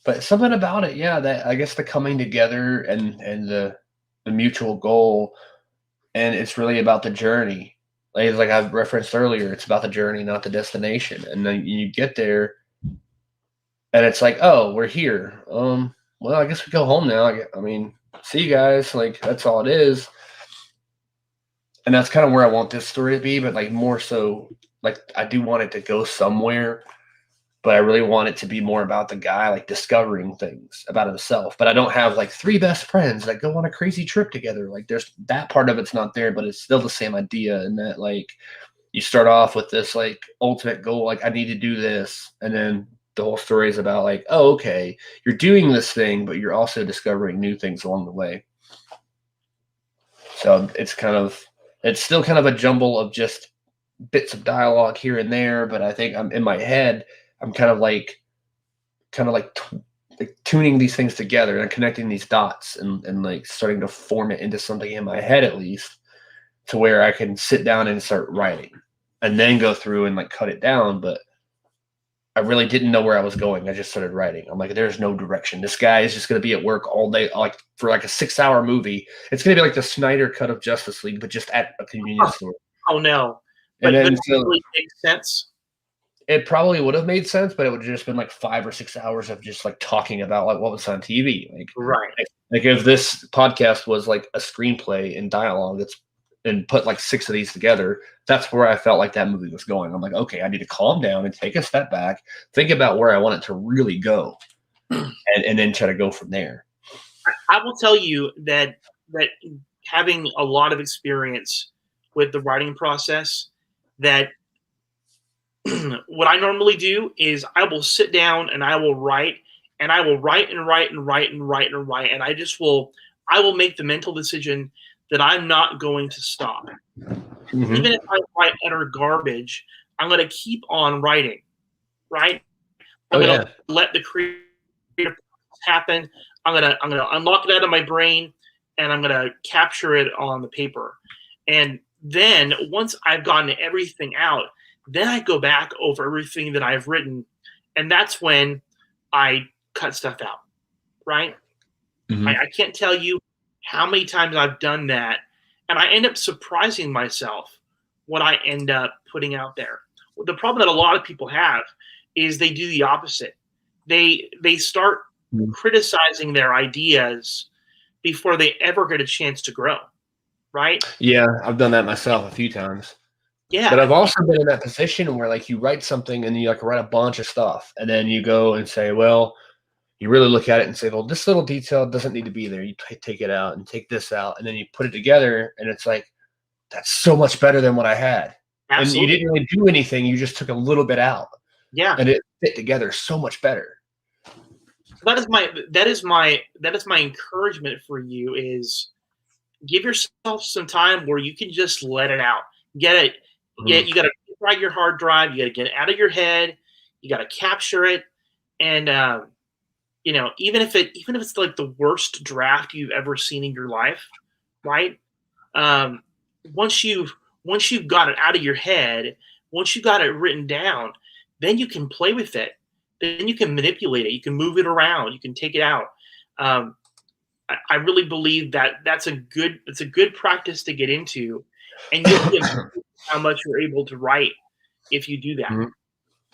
But something about it, yeah, that I guess the coming together and the mutual goal, and it's really about the journey. Like I've referenced earlier, it's about the journey, not the destination. And then you get there, and it's like, oh, we're here. Well, I guess we go home now. I mean, see you guys. Like that's all it is. And that's kind of where I want this story to be, but like more so, like I do want it to go somewhere, but I really want it to be more about the guy like discovering things about himself. But I don't have like 3 best friends that go on a crazy trip together. Like there's that part of it's not there, but it's still the same idea. And that like you start off with this like ultimate goal, like I need to do this, and then the whole story is about like, oh, okay, you're doing this thing, but you're also discovering new things along the way. So it's still kind of a jumble of just bits of dialogue here and there, but I think I'm in my head, I'm kind of like tuning these things together and connecting these dots and like starting to form it into something in my head, at least to where I can sit down and start writing and then go through and like cut it down. But I really didn't know where I was going. I just started writing. I'm like, there's no direction. This guy is just going to be at work all day, like for like a 6-hour movie. It's going to be like the Snyder cut of Justice League, but just at a convenience store. Oh no, but And then that really makes sense. it probably would have made sense, but it would have just been like 5 or 6 hours of just like talking about like what was on TV. Right. Like if this podcast was like a screenplay and dialogue and put like 6 of these together, that's where I felt like that movie was going. I'm like, okay, I need to calm down and take a step back, think about where I want it to really go, and then try to go from there. I will tell you that having a lot of experience with the writing process, that what I normally do is I will sit down and I will write, and I will write and write and write and write and write, and I will make the mental decision that I'm not going to stop. Mm-hmm. Even if I write utter garbage, I'm going to keep on writing, right? I'm going to let the creative process happen. I'm going to unlock it out of my brain, and I'm going to capture it on the paper. And then once I've gotten everything out, then I go back over everything that I've written, and that's when I cut stuff out, right? Mm-hmm. I can't tell you how many times I've done that, and I end up surprising myself what I end up putting out there. The problem that a lot of people have is they do the opposite. They start criticizing their ideas before they ever get a chance to grow, right? Yeah, I've done that myself a few times. Yeah. But I've also been in that position where like you write something and you like write a bunch of stuff, and then you go and say, well, you really look at it and say, well, this little detail doesn't need to be there. You take it out and take this out, and then you put it together, and it's like, that's so much better than what I had. Absolutely. And you didn't really do anything. You just took a little bit out. Yeah. And it fit together so much better. That is my encouragement for you is give yourself some time where you can just let it out. You got to write your hard drive. You got to get it out of your head. You got to capture it. And, even if it's like the worst draft you've ever seen in your life, right? once you've got it out of your head, once you got it written down, then you can play with it. Then you can manipulate it. You can move it around. You can take it out. I really believe that it's a good practice to get into, and you'll be amazed how much you're able to write if you do that. Mhm.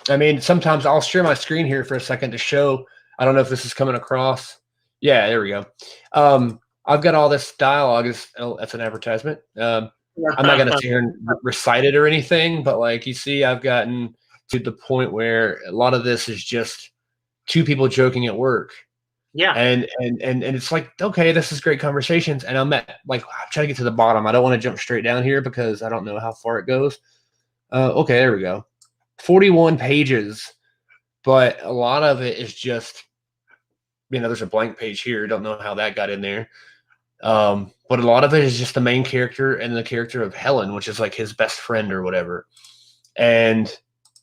I mean, sometimes I'll share my screen here for a second to show. I don't know if this is coming across. Yeah, there we go. I've got all this dialogue. That's an advertisement. I'm not going to sit here and recite it or anything, but like you see, I've gotten to the point where a lot of this is just two people joking at work. Yeah. And it's like, okay, this is great conversations. And I'm trying to get to the bottom. I don't want to jump straight down here because I don't know how far it goes. Okay, there we go. 41 pages, but a lot of it is just, there's a blank page here. Don't know how that got in there. But a lot of it is just the main character and the character of Helen, which is like his best friend or whatever. And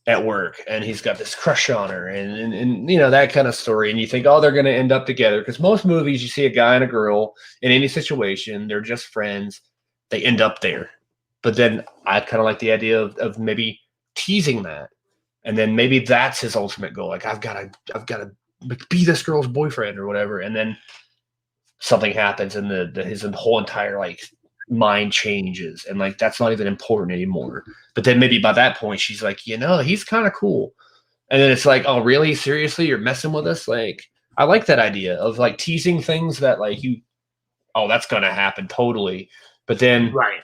at work, and he's got this crush on her and that kind of story. And you think, oh, they're going to end up together. Because most movies, you see a guy and a girl in any situation, they're just friends. They end up there. But then I kind of like the idea of maybe teasing that. And then maybe that's his ultimate goal. Like, I've got to be this girl's boyfriend or whatever. And then something happens and his whole entire like mind changes, and like that's not even important anymore. But then maybe by that point she's like, he's kind of cool. And then it's like, oh really, seriously, you're messing with us? Like, I like that idea of like teasing things that like that's gonna happen totally, but then Right.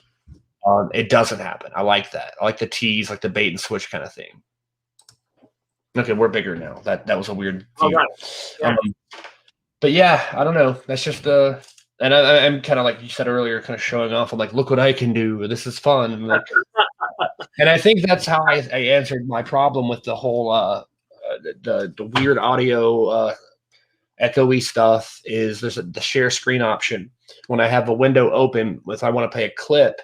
It doesn't happen. I like that. I like the tease, like the bait and switch kind of thing. Okay, we're bigger now. That was a weird view. Right. Yeah. But yeah, I don't know. That's just and I'm kind of like you said earlier, kind of showing off. I'm like, look what I can do. This is fun. And, like, and I think that's how I answered my problem with the whole the weird audio echoey stuff. Is there's the share screen option when I have a window open. If I want to play a clip,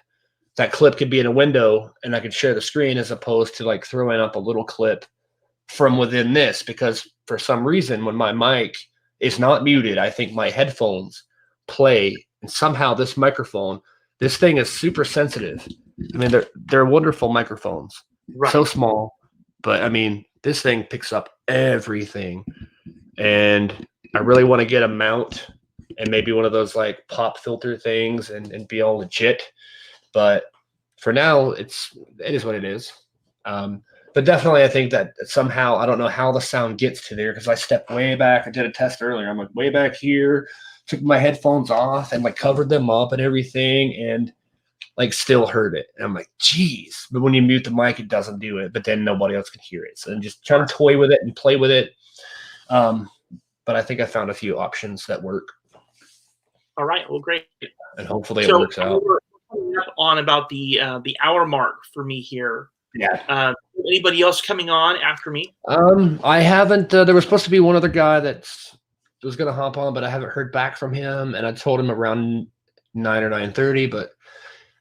that clip could be in a window, and I can share the screen as opposed to like throwing up a little clip from within this. Because for some reason, when my mic is not muted, I think my headphones play, and somehow this microphone, this thing is super sensitive. I mean, they're wonderful microphones, Right. so small, but I mean, this thing picks up everything. And I really want to get a mount and maybe one of those like pop filter things and be all legit. But for now, it is what it is. But definitely, I think that somehow, I don't know how the sound gets to there, because I stepped way back. I did a test earlier. I'm like way back here, took my headphones off and like covered them up and everything, and like still heard it. And I'm like, geez. But when you mute the mic, it doesn't do it. But then nobody else can hear it. So I'm just trying to toy with it and play with it. But I think I found a few options that work. All right. Well, great. And hopefully it works out. We're coming up on about the hour mark for me here. Yeah. Anybody else coming on after me? I haven't. There was supposed to be one other guy that was going to hop on, but I haven't heard back from him. And I told him around 9 or 9:30, but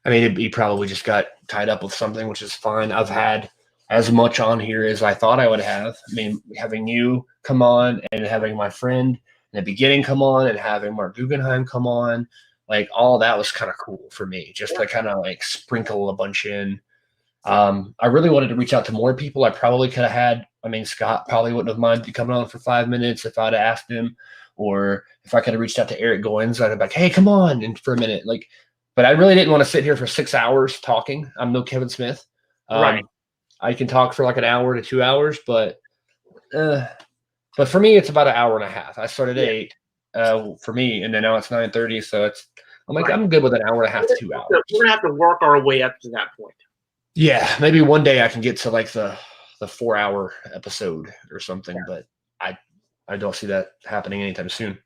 I mean, he probably just got tied up with something, which is fine. I've had as much on here as I thought I would have. I mean, having you come on and having my friend in the beginning come on and having Mark Guggenheim come on, like all that was kind of cool for me, just to kind of like sprinkle a bunch in. I really wanted to reach out to more people. I probably could have had, Scott probably wouldn't have minded coming on for 5 minutes if I'd asked him, or if I could have reached out to Eric Goins, I'd have been like, hey, come on and for a minute. But I really didn't want to sit here for 6 hours talking. I'm no Kevin Smith. Right. I can talk for like an hour to 2 hours, but for me, it's about an hour and a half. I started at 8 for me, and then now it's 9:30. So I'm like, I'm good with an hour and a half to 2 hours. We're going to have to work our way up to that point. Yeah, maybe one day I can get to like the 4-hour episode or something, but I don't see that happening anytime soon.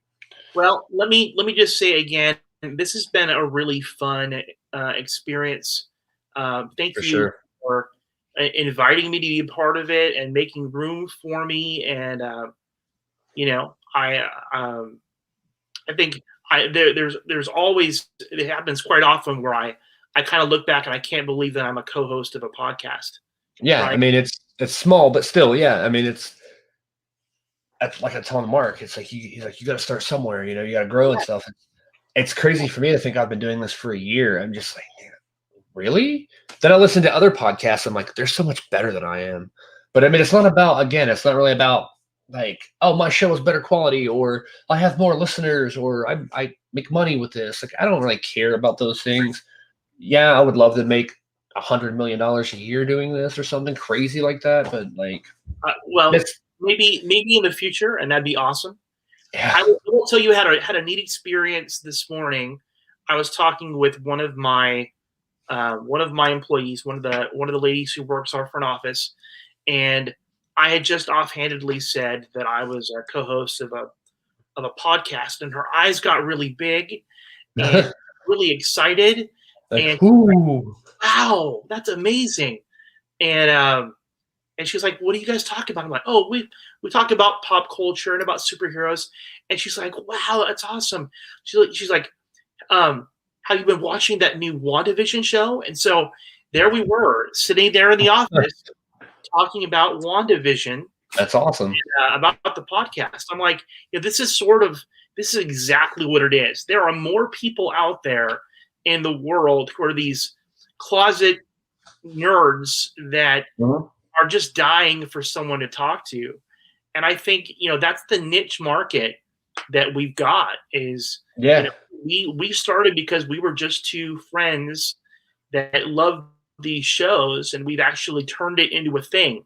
Well, let me just say again, this has been a really fun experience. Thank For you sure. for inviting me to be a part of it and making room for me. And I think there's always, it happens quite often where I kind of look back and I can't believe that I'm a co-host of a podcast. Yeah, Right. I mean it's small, but still, yeah. I mean it's like I told Mark, it's like he's like, you got to start somewhere, you got to grow and stuff. It's crazy for me to think I've been doing this for a year. I'm just like, man, really? Then I listen to other podcasts. I'm like, they're so much better than I am. But I mean, it's not about, again, it's not really about like, oh, my show is better quality, or I have more listeners, or I make money with this. Like, I don't really care about those things. Yeah, I would love to make $100 million a year doing this or something crazy like that. But like, Well, it's, maybe in the future, and that'd be awesome. yeah. I will tell you, had a neat experience this morning. I was talking with one of my employees, one of the ladies who works our front office, and I had just offhandedly said that I was a co-host of a podcast, and her eyes got really big and really excited. Like, And ooh. wow, that's amazing. And she was like, "What do you guys talk about?" I'm like, "Oh, we talk about pop culture and about superheroes." And she's like, "Wow, that's awesome." She's like, "Have you been watching that new WandaVision show?" And so there we were, sitting there in the office talking about WandaVision, That's awesome. about the podcast. I'm like, this is exactly what it is. There are more people out there in the world who are these closet nerds that are just dying for someone to talk to. And I think, that's the niche market that we've got is, Yeah. we started because we were just two friends that loved these shows, and we've actually turned it into a thing.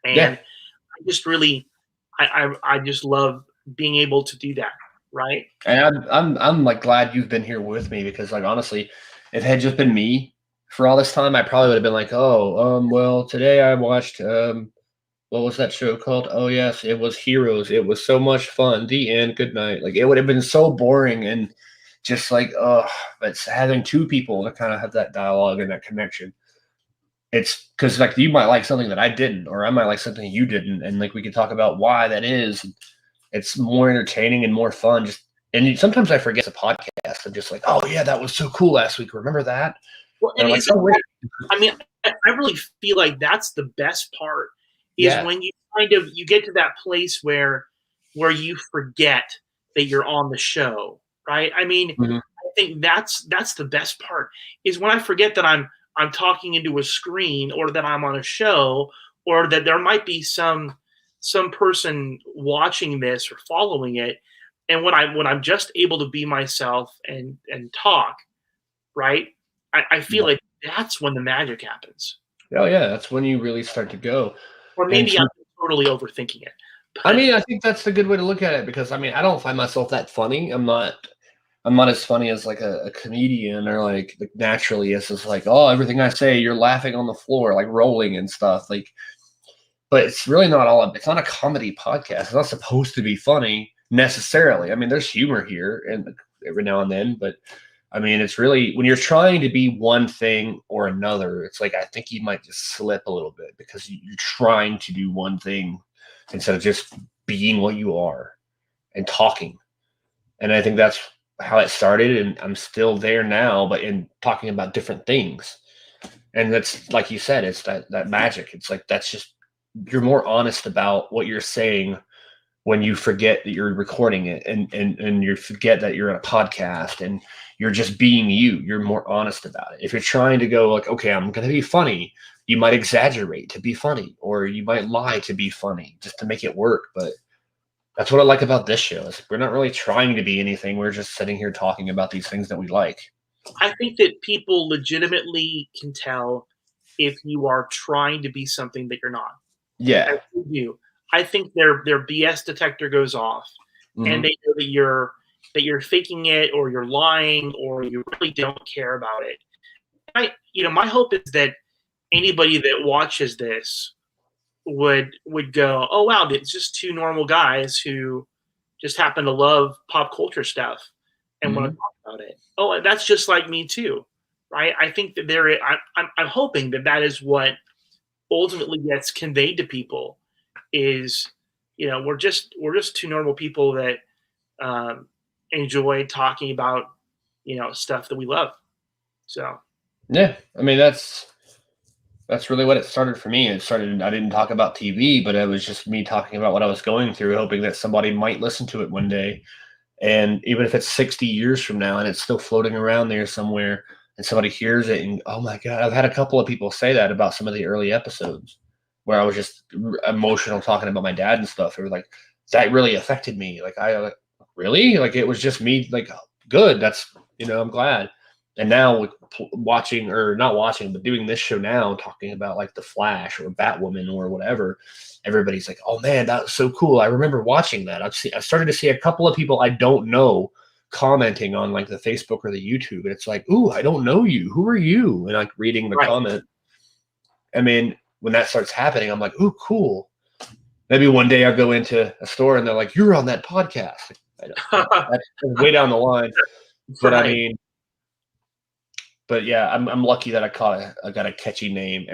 And Yeah. I just really, I just love being able to do that. Right. And I'm like glad you've been here with me, because like honestly, if it had just been me for all this time, I probably would have been like, oh, well, today I watched what was that show called? Oh yes, it was Heroes. It was so much fun. The end. Good night. Like, it would have been so boring and just like, but having two people to kind of have that dialogue and that connection. It's because like you might like something that I didn't, or I might like something you didn't, and like we could talk about why that is. It's more entertaining and more fun. Sometimes I forget it's a podcast. I'm just like, oh yeah, that was so cool last week. Remember that? Well, and like, oh, wait. I mean, I really feel like that's the best part is when you you get to that place where you forget that you're on the show, right? I mean, I think that's the best part is when I forget that I'm talking into a screen, or that I'm on a show, or that there might be some person watching this or following it. And when I'm just able to be myself and talk, right? I feel like that's when the magic happens. Oh yeah, that's when you really start to go. Or maybe I'm totally overthinking it. But I mean, I think that's the good way to look at it, because I mean, I don't find myself that funny. I'm not as funny as like a comedian, or like naturally it's just like, oh, everything I say, you're laughing on the floor, like rolling and stuff. Like, but it's really not it's not a comedy podcast. It's not supposed to be funny necessarily. I mean, there's humor here and every now and then, but I mean, it's really, when you're trying to be one thing or another, it's like, I think you might just slip a little bit, because you're trying to do one thing instead of just being what you are and talking. And I think that's how it started, and I'm still there now, but in talking about different things. And that's, like you said, it's that magic. It's like, that's just, you're more honest about what you're saying when you forget that you're recording it, and you forget that you're in a podcast, and you're just being you. You're more honest about it. If you're trying to go like, okay, I'm going to be funny, you might exaggerate to be funny, or you might lie to be funny just to make it work. But that's what I like about this show, is we're not really trying to be anything. We're just sitting here talking about these things that we like. I think that people legitimately can tell if you are trying to be something that you're not. Yeah. I think their BS detector goes off, and they know that you're faking it, or you're lying, or you really don't care about it. My hope is that anybody that watches this would go, oh wow, it's just two normal guys who just happen to love pop culture stuff and want to talk about it. Oh, that's just like me too, right? I think that I'm hoping that is what ultimately gets conveyed to people is, we're just two normal people that enjoy talking about, stuff that we love. So, yeah, I mean, that's really what it started for me. It started, I didn't talk about TV, but it was just me talking about what I was going through, hoping that somebody might listen to it one day. And even if it's 60 years from now and it's still floating around there somewhere, and somebody hears it and, oh my God, I've had a couple of people say that about some of the early episodes where I was just emotional talking about my dad and stuff. They were like, that really affected me. Like, really? Like, it was just me, like, good. That's, I'm glad. And now with watching, or not watching, but doing this show now, talking about like the Flash or Batwoman or whatever, everybody's like, oh man, that was so cool. I remember watching that. I started to see a couple of people I don't know commenting on like the Facebook or the YouTube. And it's like, ooh, I don't know you. Who are you? And like reading the comment. I mean, when that starts happening, I'm like, ooh, cool. Maybe one day I'll go into a store and they're like, you're on that podcast. I don't, that's way down the line. But I mean, but yeah, I'm lucky that I got a catchy name.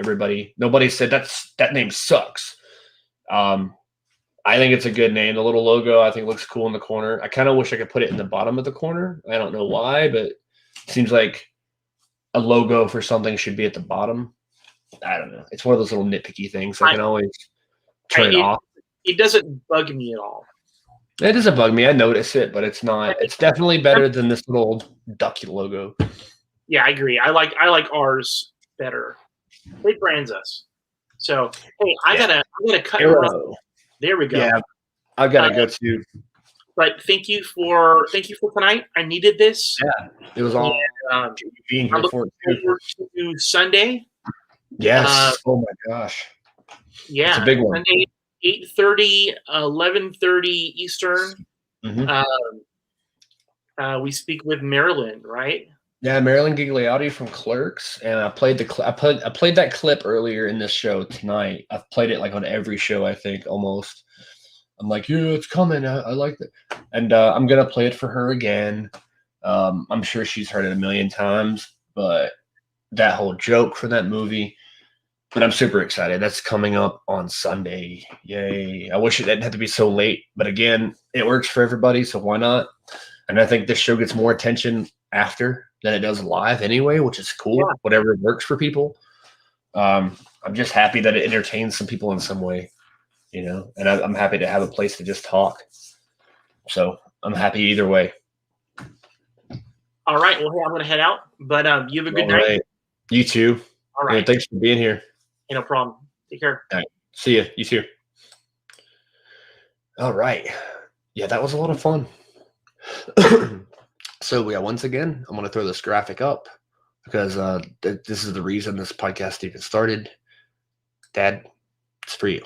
Nobody said that name sucks. I think it's a good name. The little logo I think looks cool in the corner. I kind of wish I could put it in the bottom of the corner. I don't know why, but it seems like a logo for something should be at the bottom. I don't know. It's one of those little nitpicky things. I can always turn it off. It doesn't bug me at all. It doesn't bug me. I notice it, but it's not. It's definitely better than this little ducky logo. Yeah, I agree. I like ours better. It brands us. So hey, I'm gonna cut. There we go. Yeah, I've got to go too. But thank you for tonight. I needed this. Yeah, it was all being here I'm looking forward to Sunday. Yes. Oh my gosh. Yeah, it's a big one. Sunday, 8:30, 11:30 Eastern. Mm-hmm. We speak with Marilyn, right? Yeah, Marilyn Gigliotti from Clerks, and I played I played that clip earlier in this show tonight. I've played it like on every show, I think, almost. I'm like, yeah, it's coming. I like it, and I'm gonna play it for her again. I'm sure she's heard it a million times, but that whole joke for that movie. But I'm super excited. That's coming up on Sunday. Yay! I wish it didn't have to be so late, but again, it works for everybody, so why not? And I think this show gets more attention after than it does live anyway, which is cool. Yeah. Whatever works for people. I'm just happy that it entertains some people in some way, and I'm happy to have a place to just talk. So I'm happy either way. All right. Well, hey, I'm going to head out, but you have a good night. Right. You too. All right. And thanks for being here. Hey, no problem. Take care. All right. See ya. You too. All right. Yeah, that was a lot of fun. So yeah, once again, I'm going to throw this graphic up because this is the reason this podcast even started. Dad, it's for you.